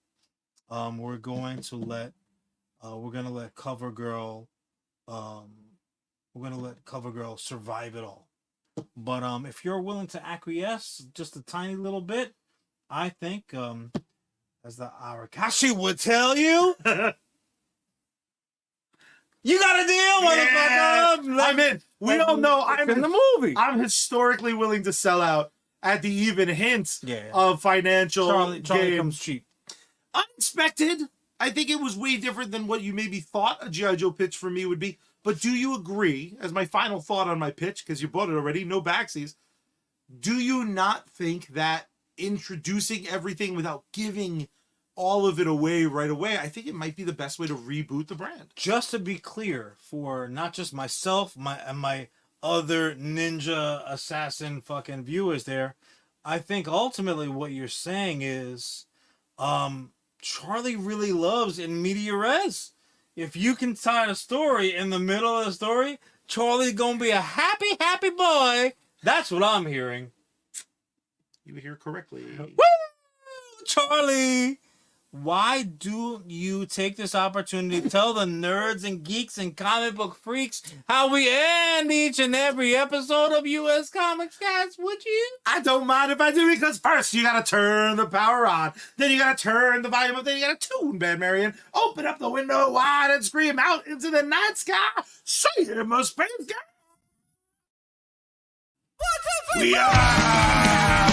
We're going to let CoverGirl survive it all. But if you're willing to acquiesce just a tiny little bit, I think as the Arakashi would tell you, you got a deal, motherfucker. I'm in. We don't know. I'm in the movie. I'm historically willing to sell out at the even hint of financial Charlie gain. comes cheap. Unexpected. I think it was way different than what you maybe thought a G.I. Joe pitch for me would be. But do you agree, as my final thought on my pitch, because you bought it already, no backsies, do you not think that introducing everything without giving all of it away right away, I think it might be the best way to reboot the brand? Just to be clear, for not just myself, my other ninja assassin fucking viewers there, I think ultimately what you're saying is Charlie really loves in media res. If you can tie a story in the middle of the story, Charlie's gonna be a happy, happy boy. That's what I'm hearing. You hear correctly. Woo! Charlie! Why do you take this opportunity to tell the nerds and geeks and comic book freaks how we end each and every episode of US Comics, guys? Would you? I don't mind if I do, because first you gotta turn the power on, then you gotta turn the volume up, then you gotta tune Bad Marion, open up the window wide and scream out into the night sky. Say it, most space guy. We are